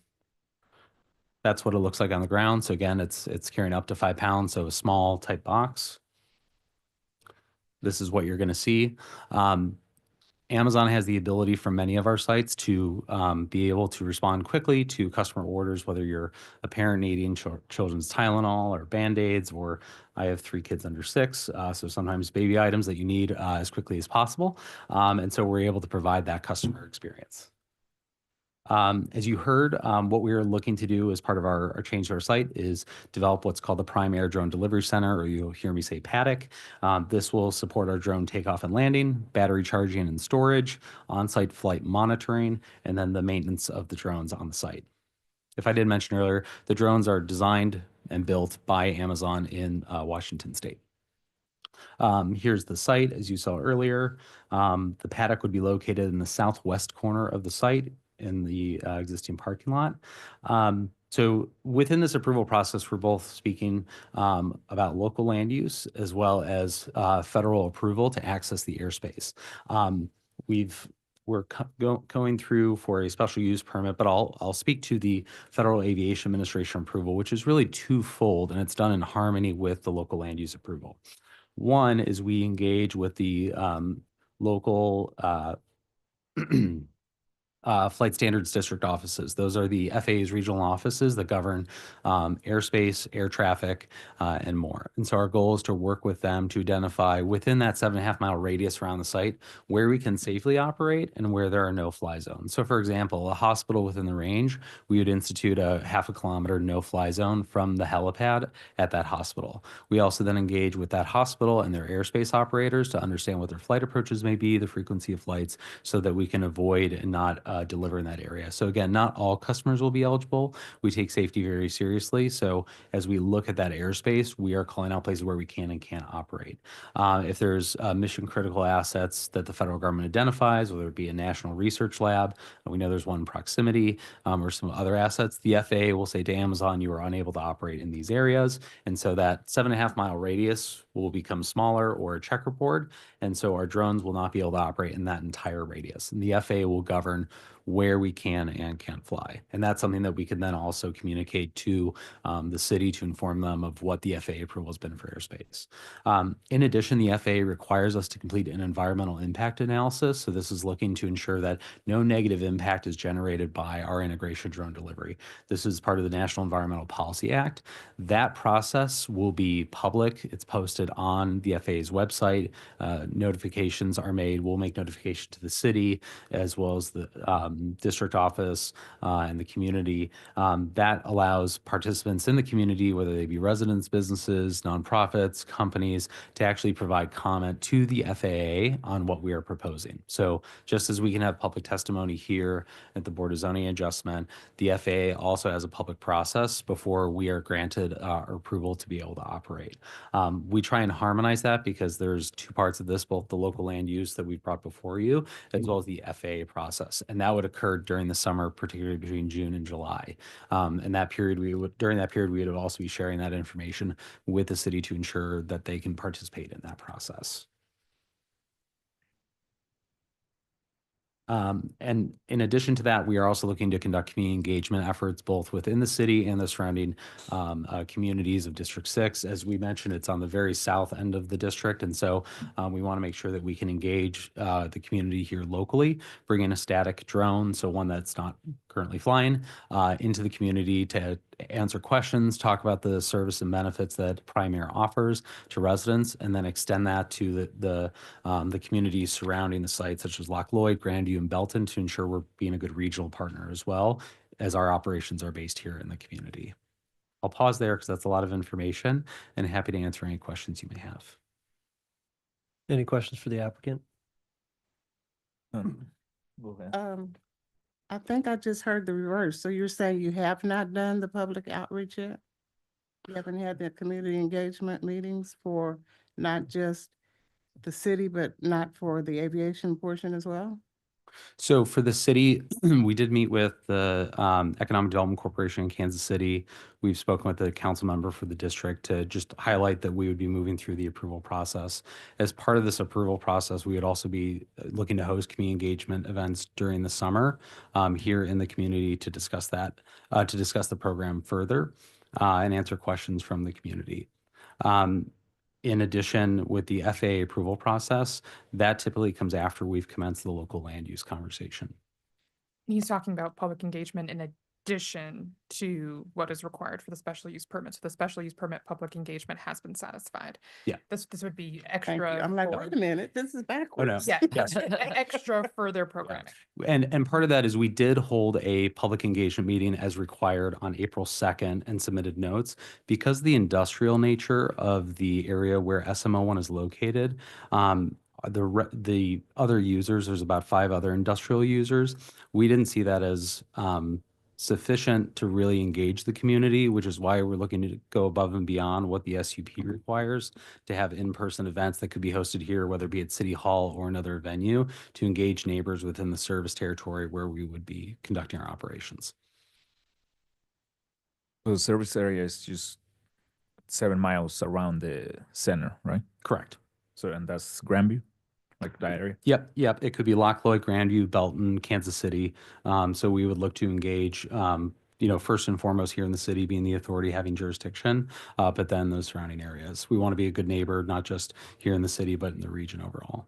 That's what it looks like on the ground. So again, it's carrying up to 5 pounds, so a small type box. This is what you're going to see. Amazon has the ability from many of our sites to be able to respond quickly to customer orders, whether you're a parent needing children's Tylenol or Band-Aids, or I have 3 kids under 6, so sometimes baby items that you need as quickly as possible. And so we're able to provide that customer experience. As you heard, what we are looking to do as part of our change to our site is develop what's called the Prime Air Drone Delivery Center, or you'll hear me say paddock. This will support our drone takeoff and landing, battery charging and storage, on-site flight monitoring, and then the maintenance of the drones on the site. If I did mention earlier, the drones are designed and built by Amazon in Washington State. Here's the site, as you saw earlier. The paddock would be located in the southwest corner of the site in the existing parking lot. So within this approval process, we're both speaking about local land use as well as federal approval to access the airspace. We're going through for a special use permit, but I'll speak to the Federal Aviation Administration approval, which is really twofold, and it's done in harmony with the local land use approval. One is we engage with the local flight standards district offices. Those are the FAA's regional offices that govern airspace, air traffic, and more. And so our goal is to work with them to identify within that 7.5 mile radius around the site where we can safely operate and where there are no-fly zones. So for example, a hospital within the range, we would institute a 0.5 kilometer no-fly zone from the helipad at that hospital. We also then engage with that hospital and their airspace operators to understand what their flight approaches may be, the frequency of flights, so that we can avoid and not deliver in that area. So again, not all customers will be eligible. We take safety very seriously. So as we look at that airspace, we are calling out places where we can and can't operate. If there's mission critical assets that the federal government identifies, whether it be a national research lab, we know there's one in proximity, or some other assets, the FAA will say to Amazon, you are unable to operate in these areas. And so that 7.5 mile radius will become smaller or a checkerboard. And so our drones will not be able to operate in that entire radius. And the FAA will govern where we can and can't fly. And that's something that we can then also communicate to the city to inform them of what the FAA approval has been for airspace. In addition, the FAA requires us to complete an environmental impact analysis. So this is looking to ensure that no negative impact is generated by our integration drone delivery. This is part of the National Environmental Policy Act. That process will be public. It's posted on the FAA's website. Notifications are made. We'll make notification to the city as well as the district office and the community. That allows participants in the community, whether they be residents, businesses, nonprofits, companies, to actually provide comment to the FAA on what we are proposing. So just as we can have public testimony here at the Board of Zoning Adjustment, the FAA also has a public process before we are granted our approval to be able to operate. We try and harmonize that because there's 2 parts of this, both the local land use that we've brought before you, as well as the FAA process. And that would occur during the summer, particularly between June and July. And that period, during that period, we would also be sharing that information with the city to ensure that they can participate in that process. And in addition to that, we are also looking to conduct community engagement efforts both within the city and the surrounding communities of District 6. As we mentioned, it's on the very south end of the district. And so we want to make sure that we can engage the community here locally, bring in a static drone, so one that's not currently flying, into the community to answer questions, talk about the service and benefits that Prime Air offers to residents, and then extend that to the communities surrounding the site, such as Loch Lloyd, Grandview, and Belton, to ensure we're being a good regional partner as well, as our operations are based here in the community. I'll pause there because that's a lot of information, and happy to answer any questions you may have. Any questions for the applicant? I think I just heard the reverse. So you're saying you have not done the public outreach yet? You haven't had the community engagement meetings for not just the city, but not for the aviation portion as well? So for the city, we did meet with the Economic Development Corporation in Kansas City. We've spoken with the council member for the district to just highlight that we would be moving through the approval process. As part of this approval process, we would also be looking to host community engagement events during the summer here in the community to discuss that, to discuss the program further and answer questions from the community. In addition, with the FAA approval process, that typically comes after we've commenced the local land use conversation. He's talking about public engagement in addition to what is required for the special use permit. So the special use permit public engagement has been satisfied. Yeah. This would be Thank you. extra. I'm like, for- wait a minute, this is backwards. Yeah, Yes. extra further programming. And part of that is we did hold a public engagement meeting as required on April 2nd and submitted notes. Because the industrial nature of the area where SMO1 is located, the other users, there's about 5 other industrial users. We didn't see that as sufficient to really engage the community, which is why we're looking to go above and beyond what the SUP requires to have in-person events that could be hosted here, whether it be at City Hall or another venue, to engage neighbors within the service territory where we would be conducting our operations. So the service area is just 7 miles around the center, right? Correct. So, and that's Grandview, like that area? Yep. It could be Lockloy, Grandview, Belton, Kansas City. So we would look to engage, first and foremost here in the city being the authority having jurisdiction, but then those surrounding areas. We want to be a good neighbor, not just here in the city, but in the region overall.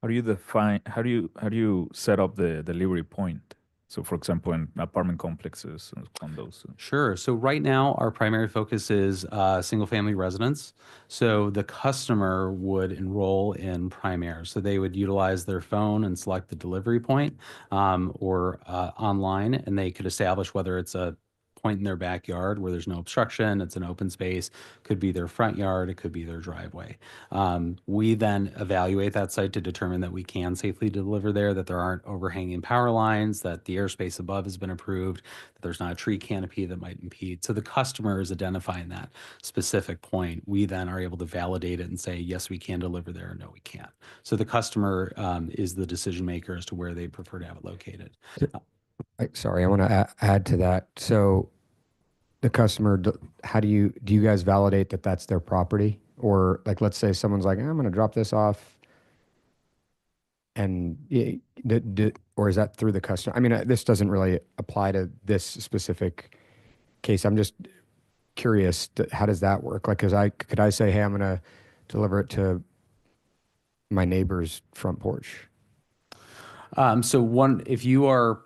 How do you set up the delivery point? So for example, in apartment complexes and condos. Sure. So right now, our primary focus is single-family residence. So the customer would enroll in Primaire. So they would utilize their phone and select the delivery point or online, and they could establish whether it's a point in their backyard where there's no obstruction, it's an open space, could be their front yard, it could be their driveway. We then evaluate that site to determine that we can safely deliver there, that there aren't overhanging power lines, that the airspace above has been approved, that there's not a tree canopy that might impede. So the customer is identifying that specific point. We then are able to validate it and say, yes, we can deliver there, or no, we can't. So the customer is the decision maker as to where they prefer to have it located. Sorry, I want to add to that. So the customer, how do you guys validate that that's their property? Or like, let's say someone's like, I'm going to drop this off. And, or is that through the customer? I mean, this doesn't really apply to this specific case. I'm just curious, how does that work? Like, could I say, hey, I'm going to deliver it to my neighbor's front porch? If you are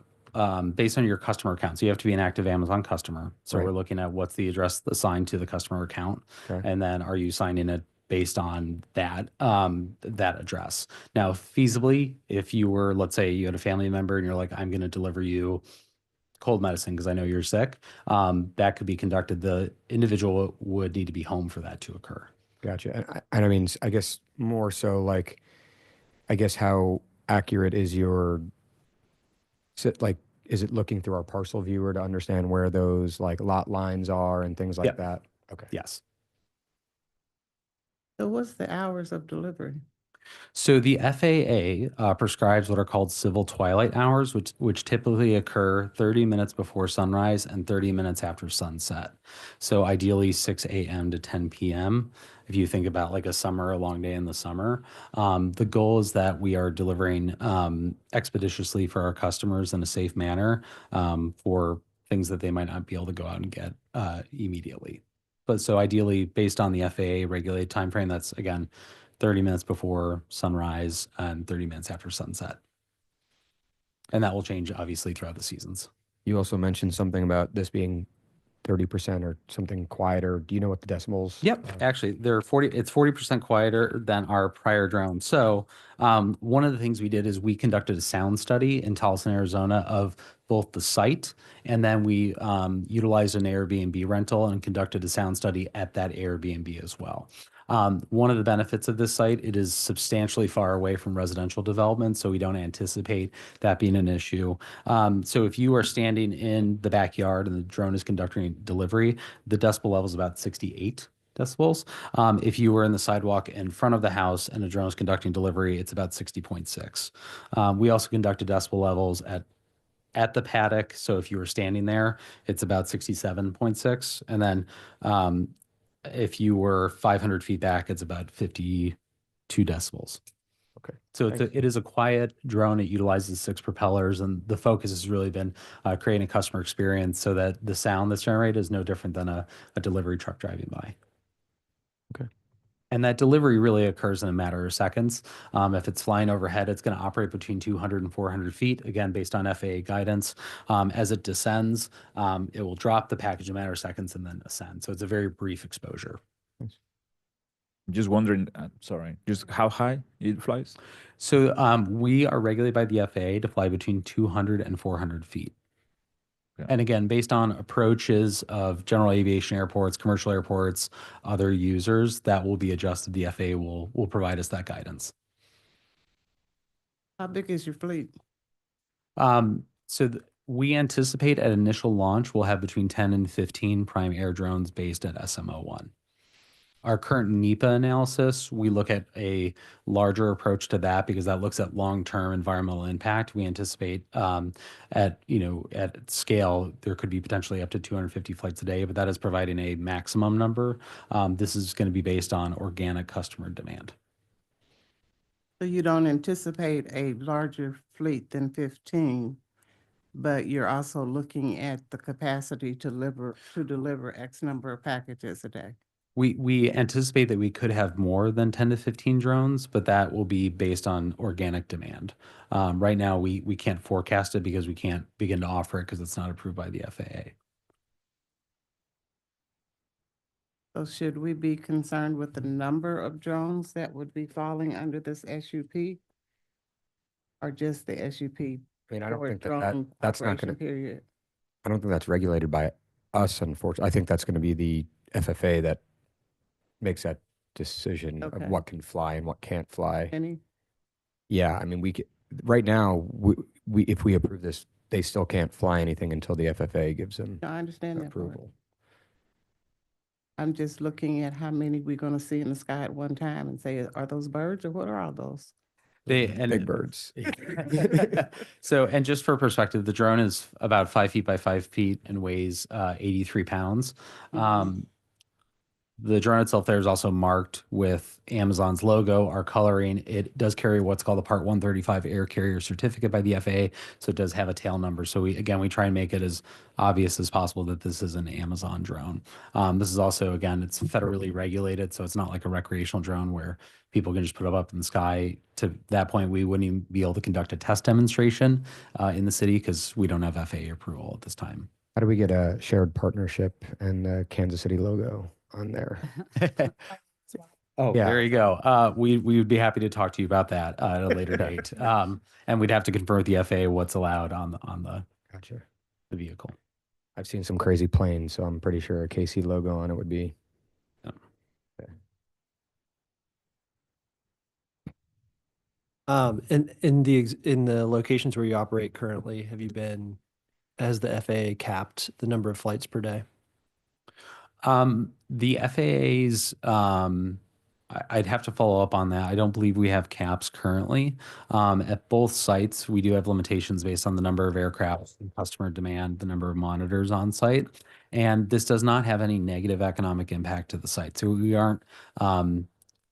based on your customer account, so you have to be an active Amazon customer. So Right. we're looking at what's the address assigned to the customer account, Okay. and then are you signing it based on that address? Now, feasibly, if you were, let's say, you had a family member and you're like, I'm going to deliver you cold medicine because I know you're sick, that could be conducted. The individual would need to be home for that to occur. Gotcha. And I mean, I guess more so like, I guess how accurate is your, is it looking through our parcel viewer to understand where those like lot lines are and things like Yep. that? Okay. Yes. So what's the hours of delivery? So the FAA prescribes what are called civil twilight hours, which typically occur 30 minutes before sunrise and 30 minutes after sunset. So ideally 6 a.m. to 10 p.m. If you think about like a long day in the summer, the goal is that we are delivering expeditiously for our customers in a safe manner for things that they might not be able to go out and get immediately. But so ideally, based on the FAA regulated timeframe, that's again 30 minutes before sunrise and 30 minutes after sunset. And that will change obviously throughout the seasons. You also mentioned something about this being 30% or something quieter. Do you know what the decimals? Yep, actually, it's 40% quieter than our prior drone. So one of the things we did is we conducted a sound study in Tolleson, Arizona of both the site, and then we utilized an Airbnb rental and conducted a sound study at that Airbnb as well. One of the benefits of this site, it is substantially far away from residential development, so we don't anticipate that being an issue. So if you are standing in the backyard and the drone is conducting delivery, the decibel level is about 68. decibels. If you were in the sidewalk in front of the house and a drone is conducting delivery, it's about 60.6. We also conducted decibel levels at the paddock. So if you were standing there, it's about 67.6. And then if you were 500 feet back, it's about 52 decibels. Okay. So Thanks. it is a quiet drone. It utilizes 6 propellers, and the focus has really been creating a customer experience so that the sound that's generated is no different than a delivery truck driving by. Okay. And that delivery really occurs in a matter of seconds. If it's flying overhead, it's going to operate between 200 and 400 feet, again, based on FAA guidance. As it descends, it will drop the package in a matter of seconds and then ascend. So it's a very brief exposure. Just wondering, sorry, just how high it flies? So we are regulated by the FAA to fly between 200 and 400 feet. Yeah. And again, based on approaches of general aviation airports, commercial airports, other users, that will be adjusted. The FAA will provide us that guidance. How big is your fleet? We anticipate at initial launch, we'll have between 10 and 15 prime air drones based at SMO1. Our current NEPA analysis, we look at a larger approach to that because that looks at long-term environmental impact. We anticipate at scale, there could be potentially up to 250 flights a day, but that is providing a maximum number. This is going to be based on organic customer demand. So you don't anticipate a larger fleet than 15, but you're also looking at the capacity to deliver X number of packages a day. We anticipate that we could have more than 10 to 15 drones, but that will be based on organic demand. Right now, we can't forecast it because we can't begin to offer it because it's not approved by the FAA. So should we be concerned with the number of drones that would be falling under this SUP? Or just the SUP? I mean, I don't for think drone that's not operation going to, period? I don't think that's regulated by us, unfortunately. I think that's going to be the FFA that makes that decision of Okay. what can fly and what can't fly. Any? Yeah, I mean, right now, we if we approve this, they still can't fly anything until the FFA gives them No, I understand that part. approval. I'm just looking at how many we're gonna see in the sky at one time and say, are those birds or what are all those? Big birds. So, and just for perspective, the drone is about 5 feet by 5 feet and weighs 83 pounds. The drone itself there is also marked with Amazon's logo, our coloring. It does carry what's called a Part 135 Air Carrier Certificate by the FAA, so it does have a tail number. So we try and make it as obvious as possible that this is an Amazon drone. This is also, again, it's federally regulated, so it's not like a recreational drone where people can just put it up in the sky. To that point, we wouldn't even be able to conduct a test demonstration in the city because we don't have FAA approval at this time. How do we get a shared partnership and the Kansas City logo on there? Oh, Yeah. there you go. We would be happy to talk to you about that at a later date. And we'd have to confirm with the FAA what's allowed on Gotcha. the vehicle. I've seen some crazy planes, so I'm pretty sure a KC logo on it would be. In the locations where you operate currently, has the FAA capped the number of flights per day? The FAA's, I'd have to follow up on that. I don't believe we have caps currently. At both sites, we do have limitations based on the number of aircraft, and customer demand, the number of monitors on site. And this does not have any negative economic impact to the site. So we aren't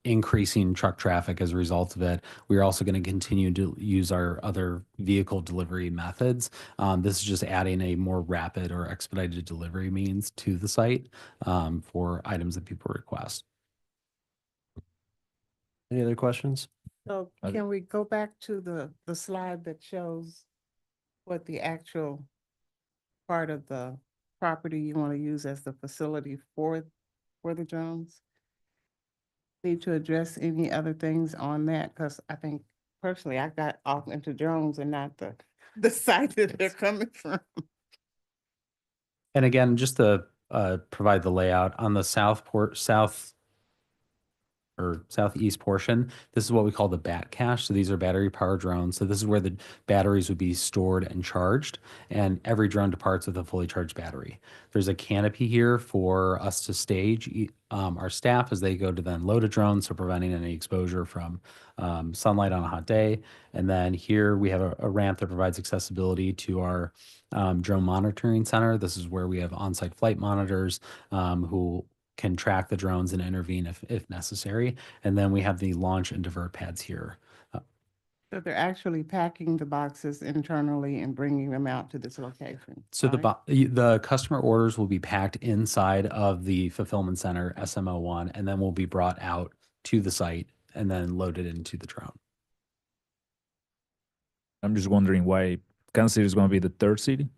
increasing truck traffic as a result of it. We're also going to continue to use our other vehicle delivery methods. This is just adding a more rapid or expedited delivery means to the site for items that people request. Any other questions? So Okay. can we go back to the slide that shows what the actual part of the property you want to use as the facility for the drones? Need to address any other things on that? Because I think personally, I got off into drones and not the site that they're coming from. And again, just to provide the layout on the southeast portion, this is what we call the bat cache. So these are battery powered drones. So this is where the batteries would be stored and charged, and every drone departs with a fully charged battery. There's a canopy here for us to stage our staff as they go to then load a drone, so preventing any exposure from sunlight on a hot day. And then here we have a ramp that provides accessibility to our drone monitoring center. This is where we have on-site flight monitors who can track the drones and intervene if necessary. And then we have the launch and divert pads here. So they're actually packing the boxes internally and bringing them out to this location. So right? the customer orders will be packed inside of the fulfillment center, SMO1, and then will be brought out to the site and then loaded into the drone. I'm just wondering why Kansas City is going to be the third city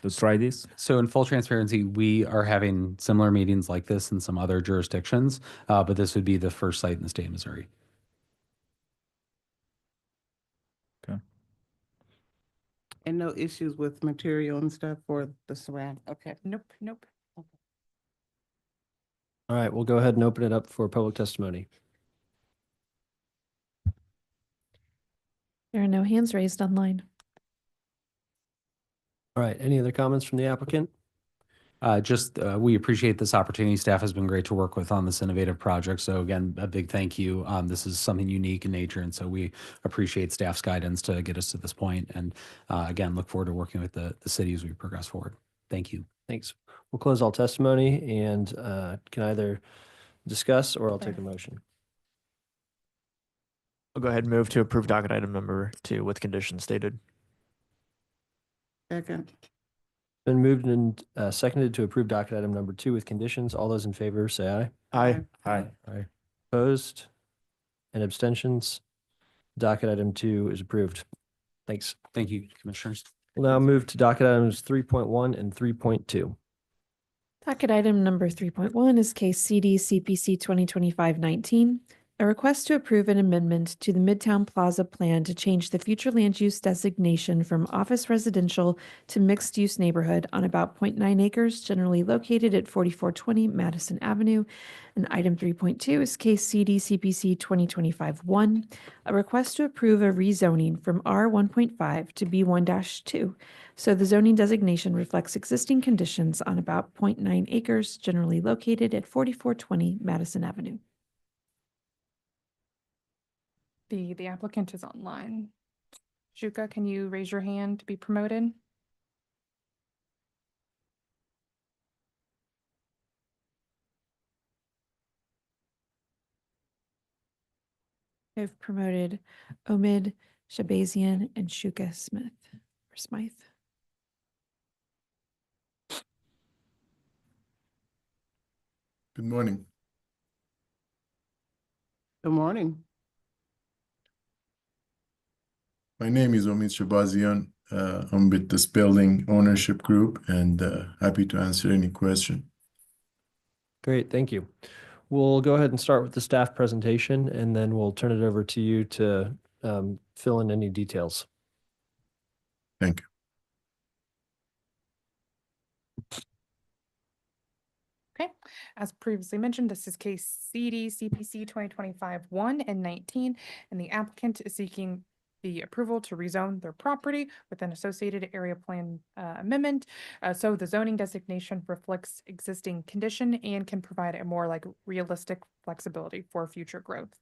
to try this. So in full transparency, we are having similar meetings like this in some other jurisdictions, but this would be the first site in the state of Missouri. Okay. And no issues with material and stuff for the surround, okay. Nope, nope. All right, we'll go ahead and open it up for public testimony. There are no hands raised online. All right, any other comments from the applicant? We appreciate this opportunity. Staff has been great to work with on this innovative project. So again, a big thank you. This is something unique in nature. And so we appreciate staff's guidance to get us to this point. And again, look forward to working with the city as we progress forward. Thank you. Thanks. We'll close all testimony and can either discuss or I'll take a motion. I'll go ahead and move to approve docket item number 2 with conditions stated. Second, Been moved and seconded to approve docket item number 2 with conditions. All those in favor say aye. Aye. Hi. Aye. Opposed and abstentions? Docket item 2 is approved. Thanks. Thank you, commissioners. We'll now move to docket items 3.1 and 3.2. Docket item number 3.1 is case CD CPC 2025-19, a request to approve an amendment to the Midtown Plaza plan to change the future land use designation from office residential to mixed-use neighborhood on about 0.9 acres generally located at 4420 Madison Avenue. And item 3.2 is case CD CPC 2025-1, a request to approve a rezoning from R1.5 to B1-2. So the zoning designation reflects existing conditions on about 0.9 acres generally located at 4420 Madison Avenue. The applicant is online. Shuka, can you raise your hand to be promoted? I've promoted Omid Shabazian and Shuka Smith or Smythe. Good morning. good morning. My name is Omid Shabazian. I'm with this building ownership group and happy to answer any question. Great, thank you. We'll go ahead and start with the staff presentation and then we'll turn it over to you to fill in any details. Thank you. Okay, as previously mentioned, this is case CD CPC 2025-1 and 19, and the applicant is seeking the approval to rezone their property with an associated area plan amendment. So the zoning designation reflects existing condition and can provide a more realistic flexibility for future growth.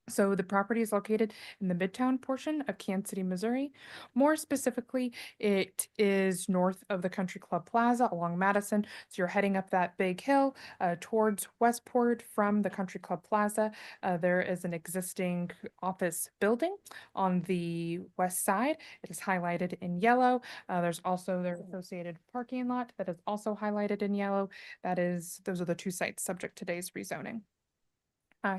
So the property is located in the Midtown portion of Kansas City, Missouri. More specifically, it is north of the Country Club Plaza along Madison. So you're heading up that big hill towards Westport from the Country Club Plaza. There is an existing office building on the west side. It is highlighted in yellow. There's also their associated parking lot that is also highlighted in yellow. Those are the 2 sites subject to today's rezoning.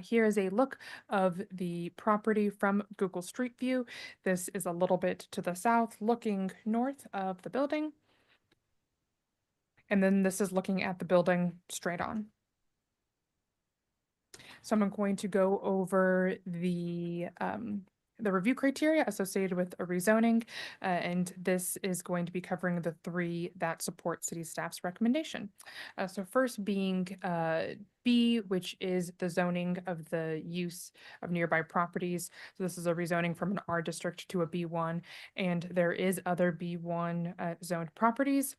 Here is a look of the property from Google Street View. This is a little bit to the south, looking north of the building. And then this is looking at the building straight on. So I'm going to go over the review criteria associated with a rezoning, and this is going to be covering the 3 that support city staff's recommendation. So first being B, which is the zoning of the use of nearby properties. So this is a rezoning from an R district to a B1, and there is other B1 zoned properties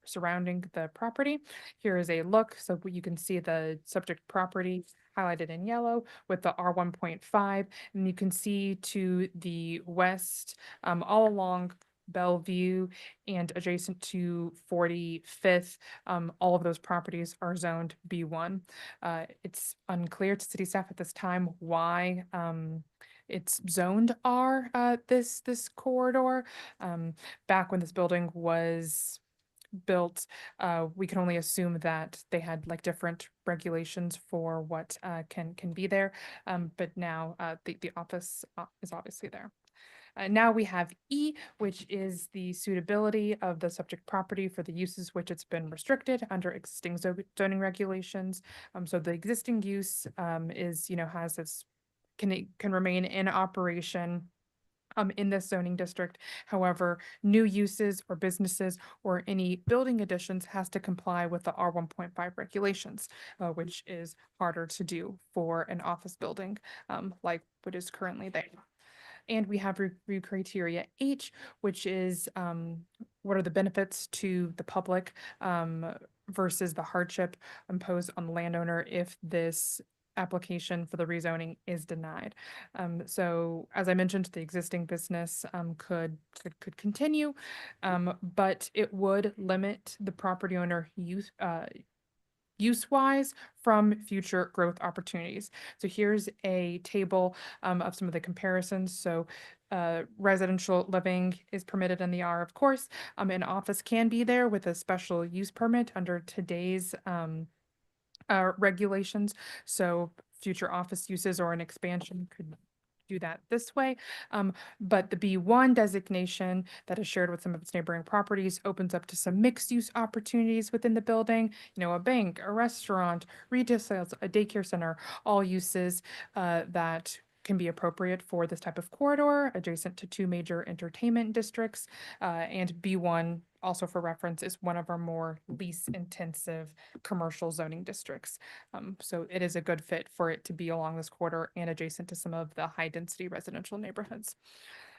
surrounding the property. Here is a look. So you can see the subject property highlighted in yellow with the R 1.5, and you can see to the west, all along Bellevue and adjacent to 45th, all of those properties are zoned B1. It's unclear to city staff at this time why it's zoned R, this corridor. Back when this building was built, we can only assume that they had like different regulations for what can be there. But now the office is obviously there. Now we have E, which is the suitability of the subject property for the uses which it's been restricted under existing zoning regulations. So the existing use is, has its, can remain in operation in this zoning district. However, new uses or businesses or any building additions has to comply with the R 1.5 regulations, which is harder to do for an office building like what is currently there. And we have review criteria H, which is what are the benefits to the public versus the hardship imposed on the landowner if this application for the rezoning is denied. So as I mentioned, the existing business could continue, but it would limit the property owner use-wise from future growth opportunities. So here's a table of some of the comparisons. So residential living is permitted in the R, of course. An office can be there with a special use permit under today's regulations. So future office uses or an expansion could do that this way. But the B1 designation that is shared with some of its neighboring properties opens up to some mixed use opportunities within the building, a bank, a restaurant, retail sales, a daycare center, all uses that can be appropriate for this type of corridor adjacent to two major entertainment districts. And B1, also for reference, is one of our more lease intensive commercial zoning districts. So it is a good fit for it to be along this corridor and adjacent to some of the high density residential neighborhoods.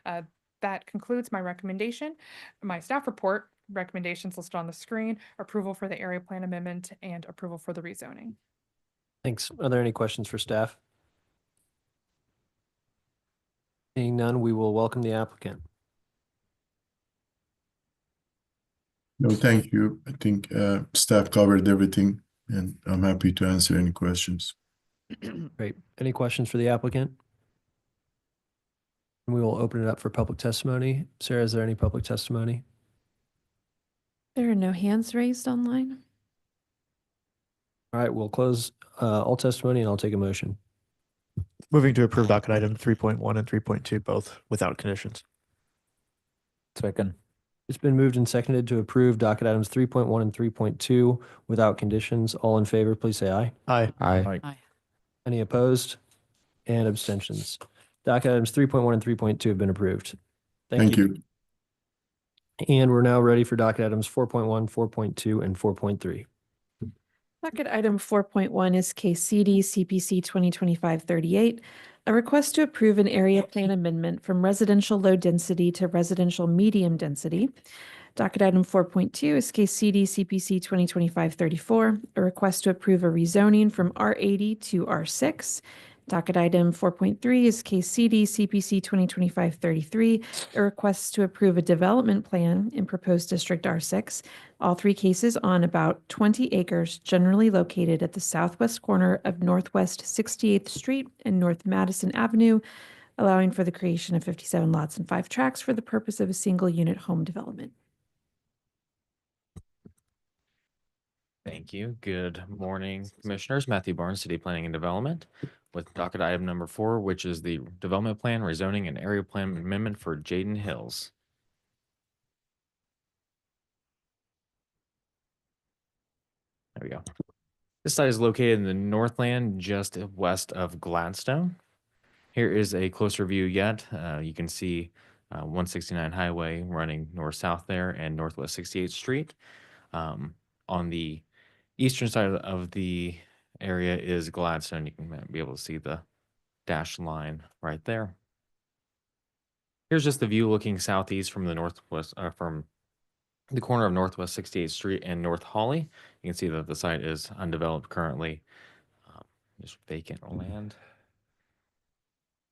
That concludes my recommendation. My staff report recommendations listed on the screen: approval for the area plan amendment and approval for the rezoning. Thanks. Are there any questions for staff? Seeing none, we will welcome the applicant. No, thank you. I think staff covered everything, and I'm happy to answer any questions. Great. Any questions for the applicant? We will open it up for public testimony. Sarah, is there any public testimony? There are no hands raised online. All right, we'll close all testimony and I'll take a motion. Moving to approve docket item 3.1 and 3.2, both without conditions. Second. It's been moved and seconded to approve docket items 3.1 and 3.2 without conditions. All in favor, please say aye. Aye. Aye. Any opposed? And abstentions. Docket items 3.1 and 3.2 have been approved. Thank you. And we're now ready for docket items 4.1, 4.2, and 4.3. Docket item 4.1 is case CD CPC 2025-38, a request to approve an area plan amendment from residential low density to residential medium density. Docket item 4.2 is case CD CPC 2025-34, a request to approve a rezoning from R80 to R6. Docket item 4.3 is case CD CPC 2025-33, a request to approve a development plan in proposed district R6. All three cases on about 20 acres generally located at the southwest corner of Northwest 68th Street and North Madison Avenue, allowing for the creation of 57 lots and 5 tracts for the purpose of a single unit home development. Thank you. Good morning, Commissioners. Matthew Barnes, City Planning and Development, with docket item number 4, which is the development plan, rezoning, and area plan amendment for Jaden Hills. There we go. This site is located in the Northland, just west of Gladstone. Here is a closer view yet. You can see 169 Highway running north-south there and Northwest 68th Street. On the eastern side of the area is Gladstone. You can be able to see the dashed line right there. Here's just the view looking southeast from the northwest, from the corner of Northwest 68th Street and North Holly. You can see that the site is undeveloped currently, just vacant land.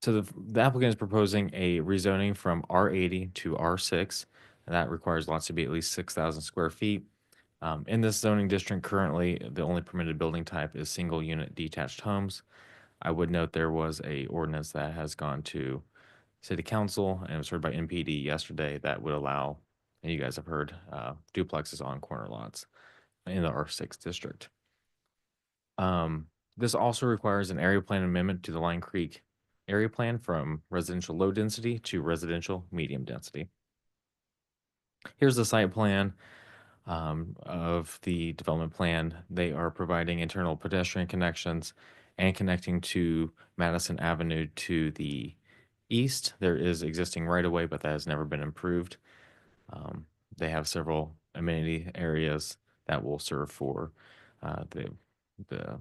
So the applicant is proposing a rezoning from R80 to R6, and that requires lots to be at least 6,000 square feet. In this zoning district currently, the only permitted building type is single unit detached homes. I would note there was a ordinance that has gone to City Council and was heard by MPD yesterday that would allow, and you guys have heard, duplexes on corner lots in the R6 district. This also requires an area plan amendment to the Line Creek area plan from residential low density to residential medium density. Here's the site plan of the development plan. They are providing internal pedestrian connections and connecting to Madison Avenue to the east. There is existing right-of-way, but that has never been improved. They have several amenity areas that will serve for the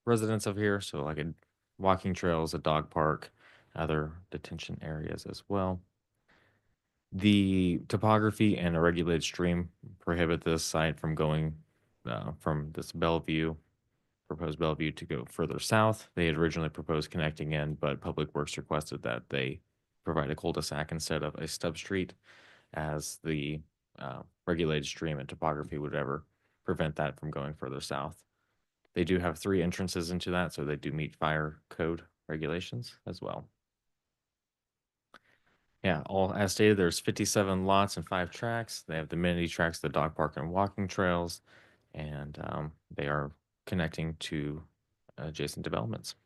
residents of here. So like walking trails, a dog park, other detention areas as well. The topography and a regulated stream prohibit this site from going from this proposed Bellevue to go further south. They had originally proposed connecting in, but Public Works requested that they provide a cul-de-sac instead of a stub street, as the regulated stream and topography would ever prevent that from going further south. They do have 3 entrances into that, so they do meet fire code regulations as well. Yeah, all as stated, there's 57 lots and 5 tracks. They have the amenity tracks, the dog park and walking trails, and they are connecting to adjacent developments.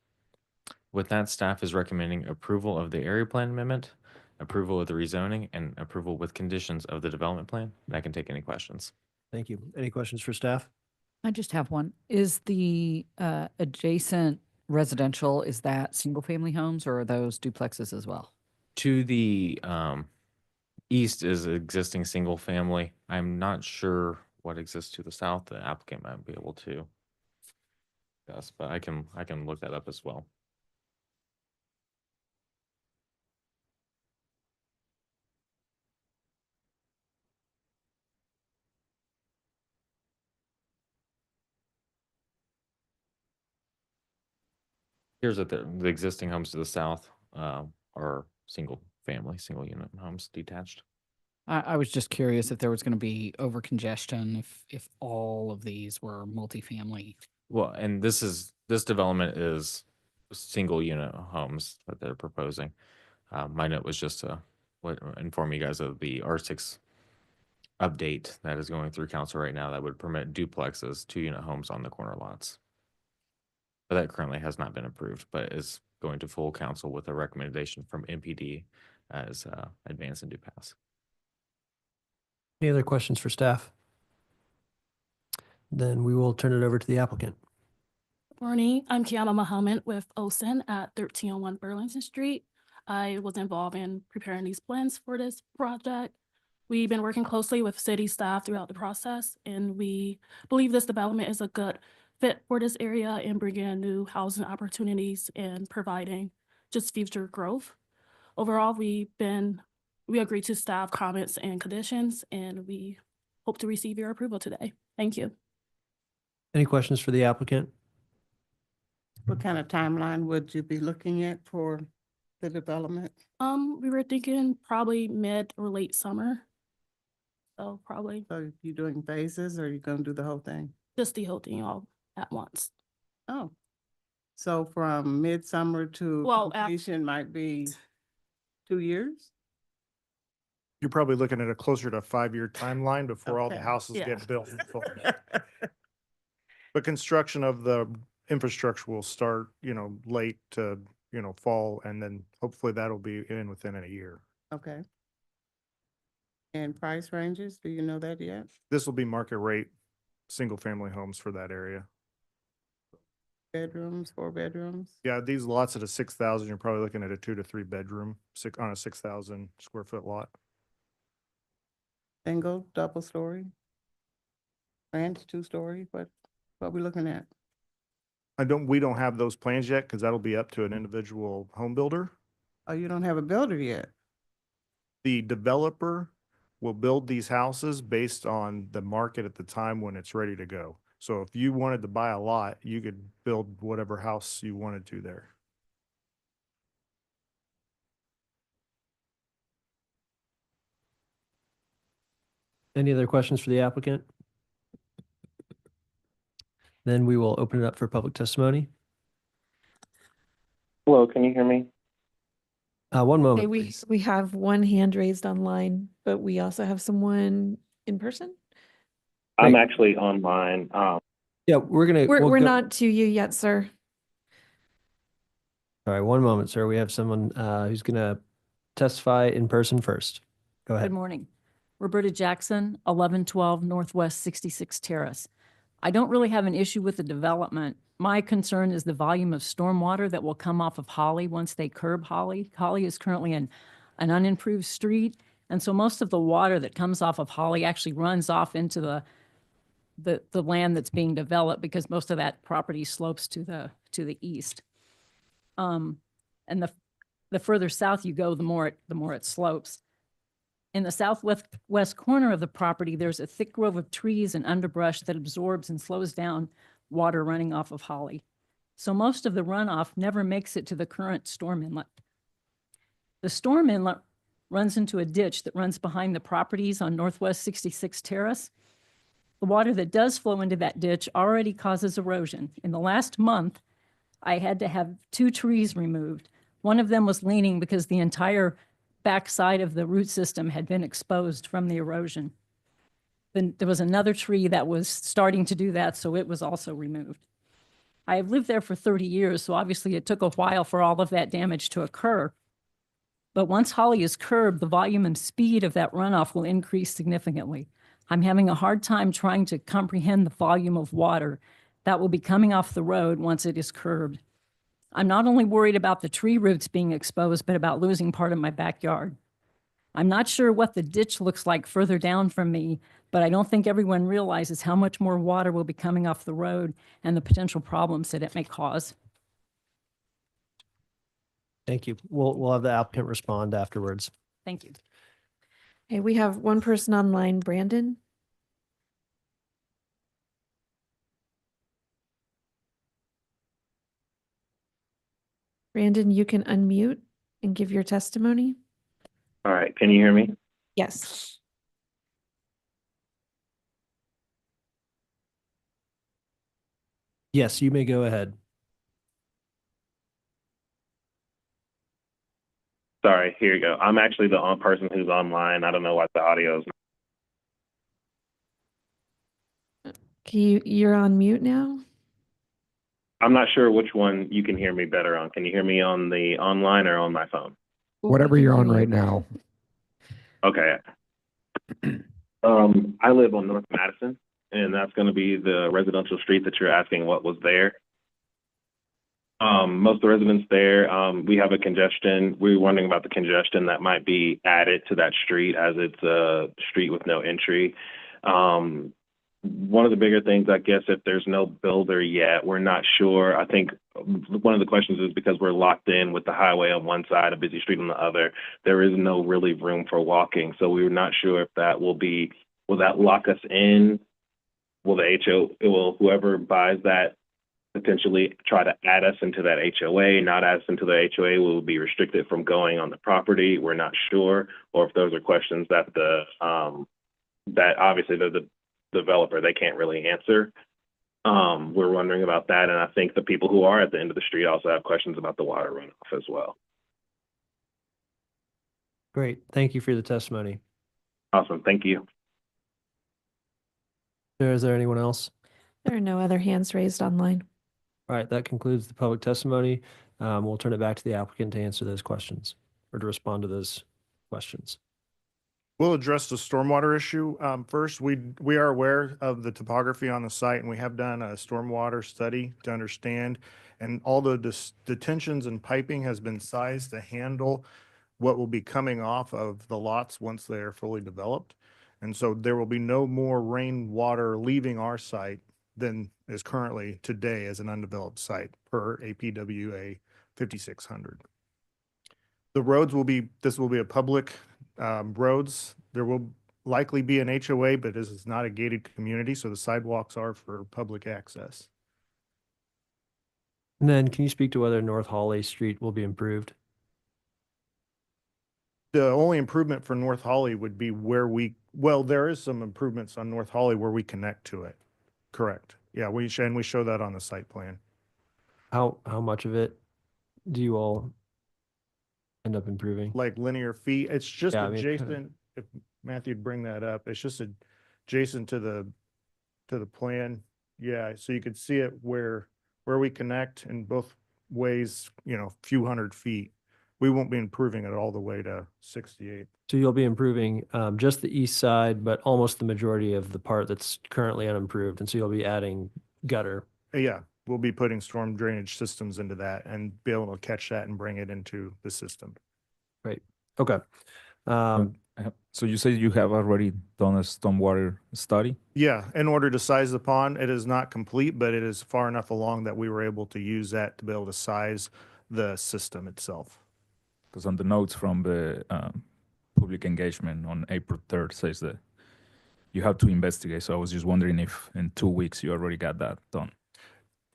With that, staff is recommending approval of the area plan amendment, approval of the rezoning, and approval with conditions of the development plan. And I can take any questions. Thank you. Any questions for staff? I just have one. Is the adjacent residential, is that single-family homes or are those duplexes as well? To the east is existing single family. I'm not sure what exists to the south. The applicant might be able to. Yes, but I can look that up as well. Here's that the existing homes to the south are single unit homes detached. I was just curious if there was going to be over congestion if all of these were multifamily. Well, and this development is single unit homes that they're proposing. My note was just to inform you guys of the R6 update that is going through council right now that would permit duplexes, 2-unit homes on the corner lots. But that currently has not been approved, but is going to full council with a recommendation from MPD as advanced and due pass. Any other questions for staff? Then we will turn it over to the applicant. Morning, I'm Kiana Muhammad with OSIN at 1301 Burlington Street. I was involved in preparing these plans for this project. We've been working closely with city staff throughout the process, and we believe this development is a good fit for this area and bringing in new housing opportunities and providing just future growth. Overall, we agreed to staff comments and conditions, and we hope to receive your approval today. Thank you. Any questions for the applicant? What kind of timeline would you be looking at for the development? We were thinking probably mid or late summer. So probably So you doing phases or you gonna do the whole thing? just the whole thing all at once. Oh, so from midsummer to Well, completion might be 2 years? You're probably looking at a closer to 5-year timeline before all the Okay. houses Yeah. get built. But construction of the infrastructure will start, late to, fall, and then hopefully that'll be in within a year. Okay. And price ranges, do you know that yet? This will be market rate, single-family homes for that area. Bedrooms, 4 bedrooms? Yeah, these lots at a 6,000, you're probably looking at a 2 to 3 bedroom, on a 6,000 square foot lot. Single, double story? Ranch, 2-story, what we looking at? We don't have those plans yet because that'll be up to an individual home builder. Oh, you don't have a builder yet? The developer will build these houses based on the market at the time when it's ready to go. So if you wanted to buy a lot, you could build whatever house you wanted to there. Any other questions for the applicant? Then we will open it up for public testimony. Hello, can you hear me? One Okay, moment, we please. we have one hand raised online, but we also have someone in person. I'm Great. actually online. Yeah, we'll We're go- not to you yet, sir. All right, one moment, sir. We have someone who's going to testify in person first. Go Good ahead. morning. Roberta Jackson, 1112 Northwest 66 Terrace. I don't really have an issue with the development. My concern is the volume of stormwater that will come off of Holly once they curb Holly. Holly is currently an unimproved street, and so most of the water that comes off of Holly actually runs off into the land that's being developed because most of that property slopes to the east. And the further south you go, the more it slopes. In the southwest corner of the property, there's a thick grove of trees and underbrush that absorbs and slows down water running off of Holly. So most of the runoff never makes it to the current storm inlet. The storm inlet runs into a ditch that runs behind the properties on Northwest 66 Terrace. The water that does flow into that ditch already causes erosion. In the last month, I had to have 2 trees removed. One of them was leaning because the entire backside of the root system had been exposed from the erosion. Then there was another tree that was starting to do that, so it was also removed. I have lived there for 30 years, so obviously it took a while for all of that damage to occur. But once Holly is curbed, the volume and speed of that runoff will increase significantly. I'm having a hard time trying to comprehend the volume of water that will be coming off the road once it is curbed. I'm not only worried about the tree roots being exposed, but about losing part of my backyard. I'm not sure what the ditch looks like further down from me, but I don't think everyone realizes how much more water will be coming off the road and the potential problems that it may cause. Thank you. We'll have the applicant respond afterwards. Thank you. Okay, we have one person online, Brandon. Brandon, you can unmute and give your testimony. All right, can you hear me? Yes. Yes, you may go ahead. Sorry, here you go. I'm actually the person who's online. I don't know why the audio is. You're on mute now? I'm not sure which one you can hear me better on. Can you hear me on the online or on my phone? Whatever you're on right now. Okay. I live on North Madison, and that's going to be the residential street that you're asking what was there. Most of the residents there, we have a congestion. We were wondering about the congestion that might be added to that street as it's a street with no entry. One of the bigger things, I guess, if there's no builder yet, we're not sure. I think one of the questions is because we're locked in with the highway on one side, a busy street on the other, there is no really room for walking. So we're not sure if that will that lock us in? Will whoever buys that potentially try to add us into that HOA, not add us into the HOA, will be restricted from going on the property? We're not sure. Or if those are questions that that obviously the developer, they can't really answer. We're wondering about that. And I think the people who are at the end of the street also have questions about the water runoff as well. Great. Thank you for the testimony. Awesome. Thank you. Is there anyone else? There are no other hands raised online. All right, that concludes the public testimony. We'll turn it back to the applicant to answer those questions or to respond to those questions. We'll address the stormwater issue. First, we are aware of the topography on the site, and we have done a stormwater study to understand, and all the detentions and piping has been sized to handle what will be coming off of the lots once they are fully developed. And so there will be no more rainwater leaving our site than is currently today as an undeveloped site per APWA 5600. The roads will be, this will be a public roads. There will likely be an HOA, but this is not a gated community, so the sidewalks are for public access. And then can you speak to whether North Hawley Street will be improved? The only improvement for North Hawley would be where well, there is some improvements on North Hawley where we connect to it. Correct. Yeah, we show that on the site plan. How much of it do you all end up improving? Like linear feet, it's just Yeah, I mean, adjacent, if Matthew'd bring that up, it's just adjacent to the plan. Yeah, so you could see it where we connect in both ways, you know, few hundred feet. We won't be improving it all the way to 68. So you'll be improving just the east side, but almost the majority of the part that's currently unimproved. And so you'll be adding gutter. Yeah, we'll be putting storm drainage systems into that and be able to catch that and bring it into the system. Right. Okay. So you say you have already done a stormwater study? Yeah, in order to size the pond, it is not complete, but it is far enough along that we were able to use that to be able to size the system itself. Because on the notes from the public engagement on April 3rd says that you have to investigate. So I was just wondering if in 2 weeks you already got that done.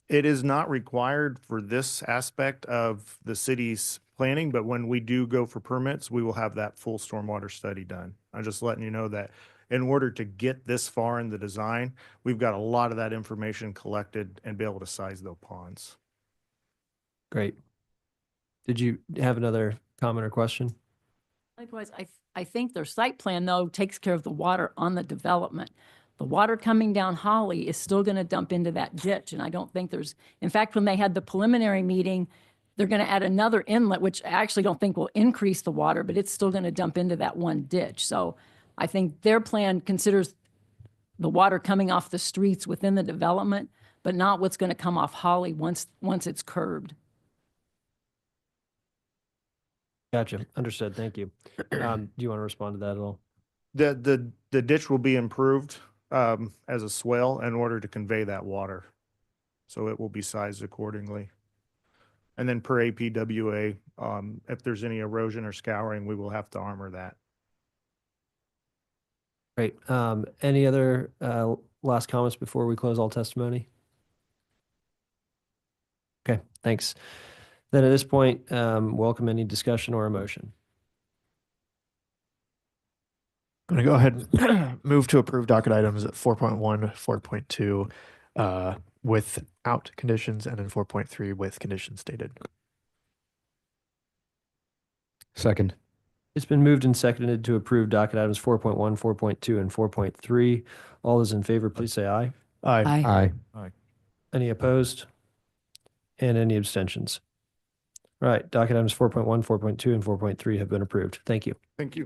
It is not required for this aspect of the city's planning, but when we do go for permits, we will have that full stormwater study done. I'm just letting you know that in order to get this far in the design, we've got a lot of that information collected and be able to size those ponds. Great. Did you have another comment or question? Likewise, I think their site plan, though, takes care of the water on the development. The water coming down Holly is still going to dump into that ditch, and I don't think there's, in fact, when they had the preliminary meeting, they're going to add another inlet, which I actually don't think will increase the water, but it's still going to dump into that one ditch. So I think their plan considers the water coming off the streets within the development, but not what's going to come off Holly once it's curbed. Gotcha. Understood. Thank you. Do you want to respond to that at all? The ditch will be improved as a swale in order to convey that water. So it will be sized accordingly. And then per APWA, if there's any erosion or scouring, we will have to armor that. Great. Any other last comments before we close all testimony? Okay, thanks. Then at this point, welcome any discussion or emotion. I'm going to go ahead and move to approve docket items at 4.1, 4.2 without conditions, and then 4.3 with conditions stated. Second. It's been moved and seconded to approve docket items 4.1, 4.2, and 4.3. All those in favor, please say aye. Aye. Aye. Any opposed? And any abstentions? All right, docket items 4.1, 4.2, and 4.3 have been approved. Thank you. Thank you.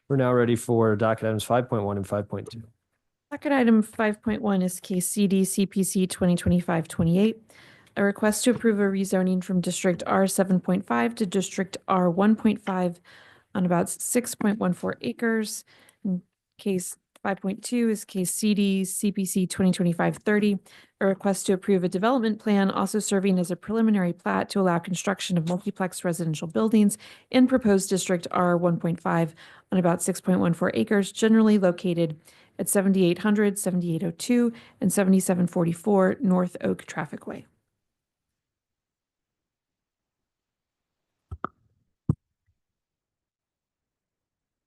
We're now ready for docket items 5.1 and 5.2. Docket item 5.1 is case CD CPC 2025-28. A request to approve a rezoning from District R 7.5 to District R 1.5 on about 6.14 acres. And case 5.2 is case CD CPC 2025-30. A request to approve a development plan also serving as a preliminary plat to allow construction of multiplex residential buildings in proposed District R 1.5 on about 6.14 acres, generally located at 7800, 7802, and 7744 North Oak Traffic Way.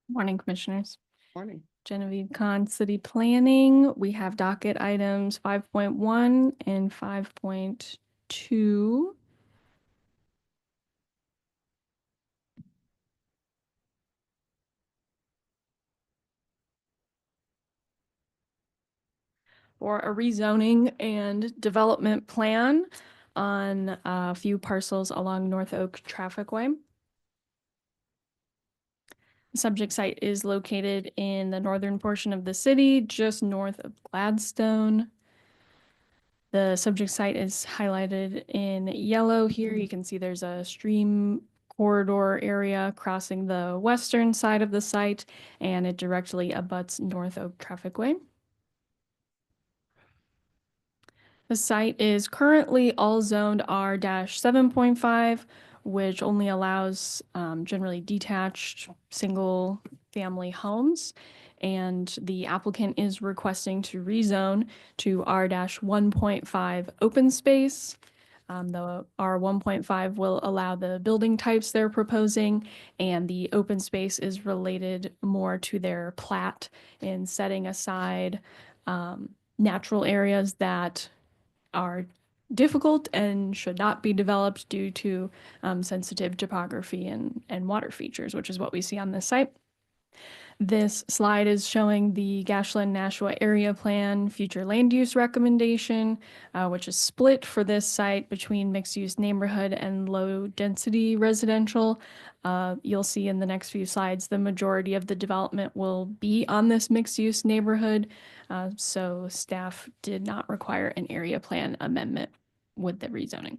Morning, Commissioners. Morning. Genevieve Kahn, City Planning. We have docket items 5.1 and 5.2. For a rezoning and development plan on a few parcels along North Oak Trafficway. The subject site is located in the northern portion of the city, just north of Gladstone. The subject site is highlighted in yellow here. You can see there's a stream corridor area crossing the western side of the site, and it directly abuts North Oak Trafficway. The site is currently all zoned R-7.5, which only allows generally detached single-family homes. And the applicant is requesting to rezone to R-1.5 open space. The R1.5 will allow the building types they're proposing, and the open space is related more to their plat in setting aside natural areas that are difficult and should not be developed due to sensitive topography and water features, which is what we see on this site. This slide is showing the Gashland-Nashua Area Plan future land use recommendation, which is split for this site between mixed-use neighborhood and low-density residential. You'll see in the next few slides, the majority of the development will be on this mixed-use neighborhood, so staff did not require an area plan amendment with the rezoning.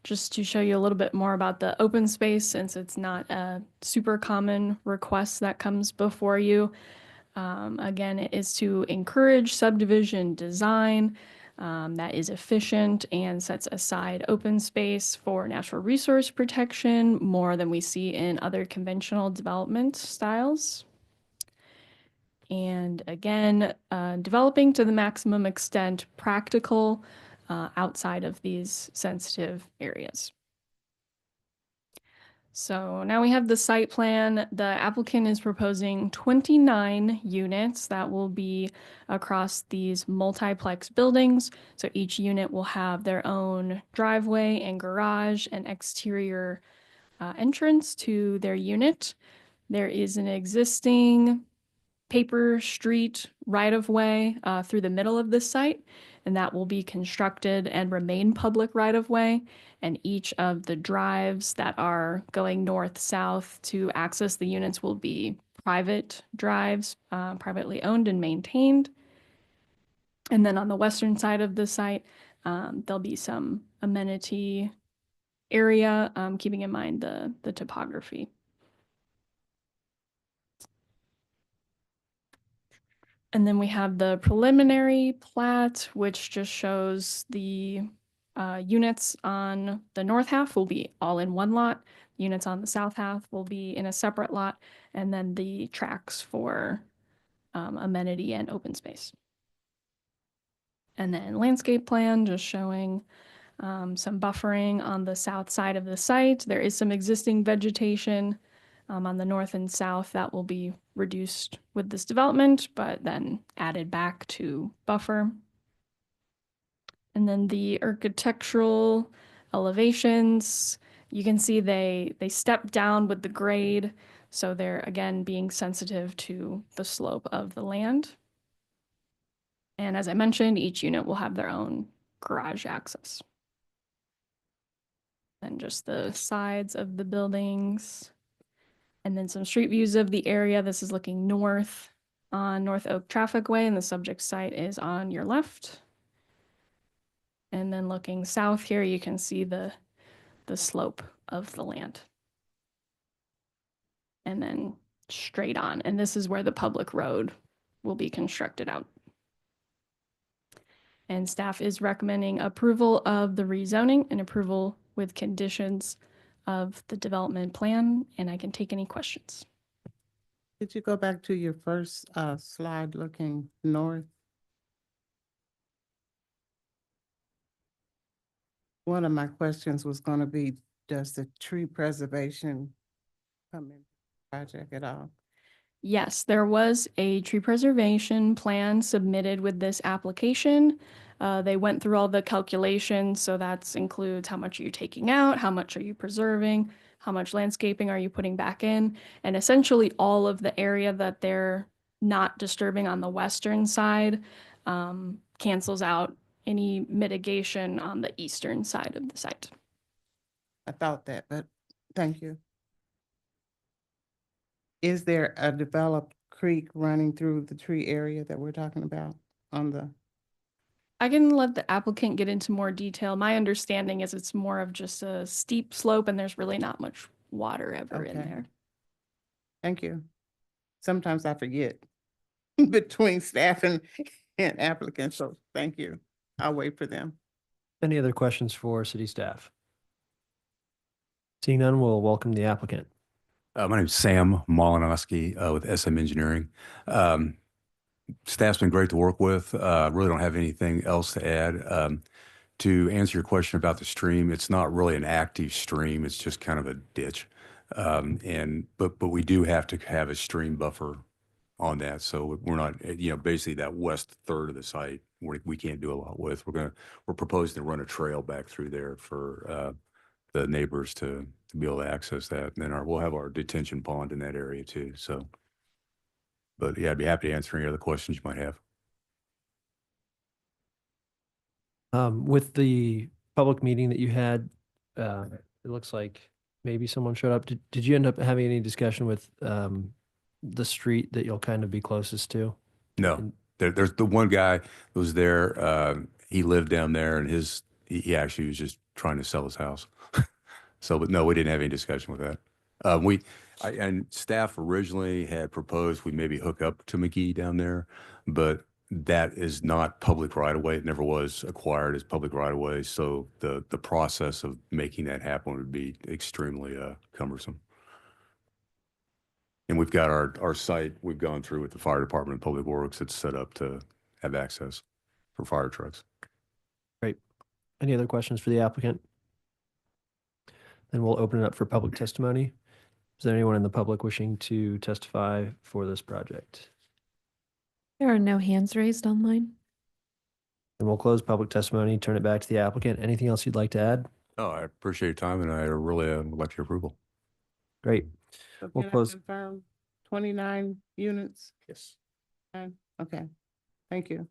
Just to show you a little bit more about the open space, since it's not a super common request that comes before you. Again, it is to encourage subdivision design that is efficient and sets aside open space for natural resource protection more than we see in other conventional development styles. And again, developing to the maximum extent practical outside of these sensitive areas. So now we have the site plan. The applicant is proposing 29 units that will be across these multiplex buildings. So each unit will have their own driveway and garage and exterior entrance to their unit. There is an existing paper street right-of-way through the middle of this site, and that will be constructed and remain public right-of-way. And each of the drives that are going north-south to access the units will be private drives, privately owned and maintained. And then on the western side of the site, there'll be some amenity area, keeping in mind the topography. And then we have the preliminary plat, which just shows the units on the north half will be all in one lot. Units on the south half will be in a separate lot, and then the tracks for amenity and open space. And then landscape plan just showing some buffering on the south side of the site. There is some existing vegetation on the north and south that will be reduced with this development, but then added back to buffer. And then the architectural elevations, you can see they step down with the grade. So they're again being sensitive to the slope of the land. And as I mentioned, each unit will have their own garage access. And just the sides of the buildings. And then some street views of the area. This is looking north on North Oak Traffic Way, and the subject site is on your left. And then looking south here, you can see the slope of the land. And then straight on. And this is where the public road will be constructed out. And staff is recommending approval of the rezoning and approval with conditions of the development plan, and I can take any questions. Could you go back to your first slide looking north? One of my questions was going to be, does the tree preservation come in the project at all? Yes, there was a tree preservation plan submitted with this application. They went through all the calculations, so that includes how much are you taking out, how much are you preserving, how much landscaping are you putting back in, and essentially all of the area that they're not disturbing on the western side cancels out any mitigation on the eastern side of the site. I thought that, but thank you. Is there a developed creek running through the tree area that we're talking about on the? I can let the applicant get into more detail. My understanding is it's more of just a steep slope and there's really not much water ever in there. Thank you. Sometimes I forget between staff and applicant, so thank you. I'll wait for them. Any other questions for city staff? Seeing none, we'll welcome the applicant. My name's Sam Malinowski with SM Engineering. Staff's been great to work with. Really don't have anything else to add. To answer your question about the stream, it's not really an active stream. It's just kind of a ditch. But we do have to have a stream buffer on that. So we're not, basically that west third of the site, we can't do a lot with. We're proposing to run a trail back through there for the neighbors to be able to access that. And then we'll have our detention pond in that area too. So, but yeah, I'd be happy to answer any other questions you might have. With the public meeting that you had, it looks like maybe someone showed up. Did you end up having any discussion with the street that you'll kind of be closest to? No, there's the one guy who was there. He lived down there, and he actually was just trying to sell his house. So, but no, we didn't have any discussion with that. And staff originally had proposed we maybe hook up to McGee down there, but that is not public right of way. It never was acquired as public right of way. So the process of making that happen would be extremely cumbersome. And we've got our site we've gone through with the fire department and public works. It's set up to have access for fire trucks. Great. Any other questions for the applicant? Then we'll open it up for public testimony. Is there anyone in the public wishing to testify for this project? There are no hands raised online. And we'll close public testimony, turn it back to the applicant. Anything else you'd like to add? Oh, I appreciate your time, and I really would like your approval. Great. So We'll can I close. confirm 29 units? Yes. Okay, thank you.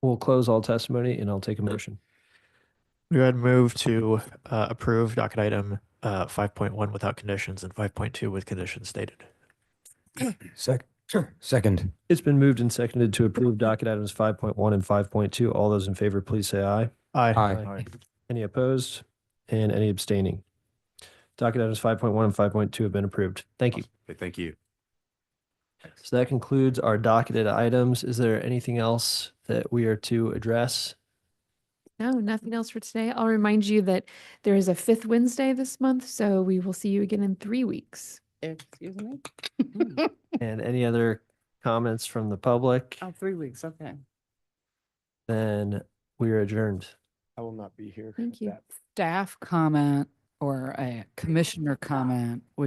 We'll close all testimony and I'll take a motion. We would move to approve docket item 5.1 without conditions and 5.2 with conditions stated. Second. It's been moved and seconded to approve docket items 5.1 and 5.2. All those in favor, please say aye. Aye. Any opposed and any abstaining? Docket items 5.1 and 5.2 have been approved. Thank you. Okay, thank you. So that concludes our docketed items. Is there anything else that we are to address? No, nothing else for today. I'll remind you that there is a 5th Wednesday this month, so we will see you again in 3 weeks. Excuse me? And any other comments from the public? Oh, 3 weeks, okay. Then we are adjourned. I will not be here. Thank you. Staff comment or a commissioner comment would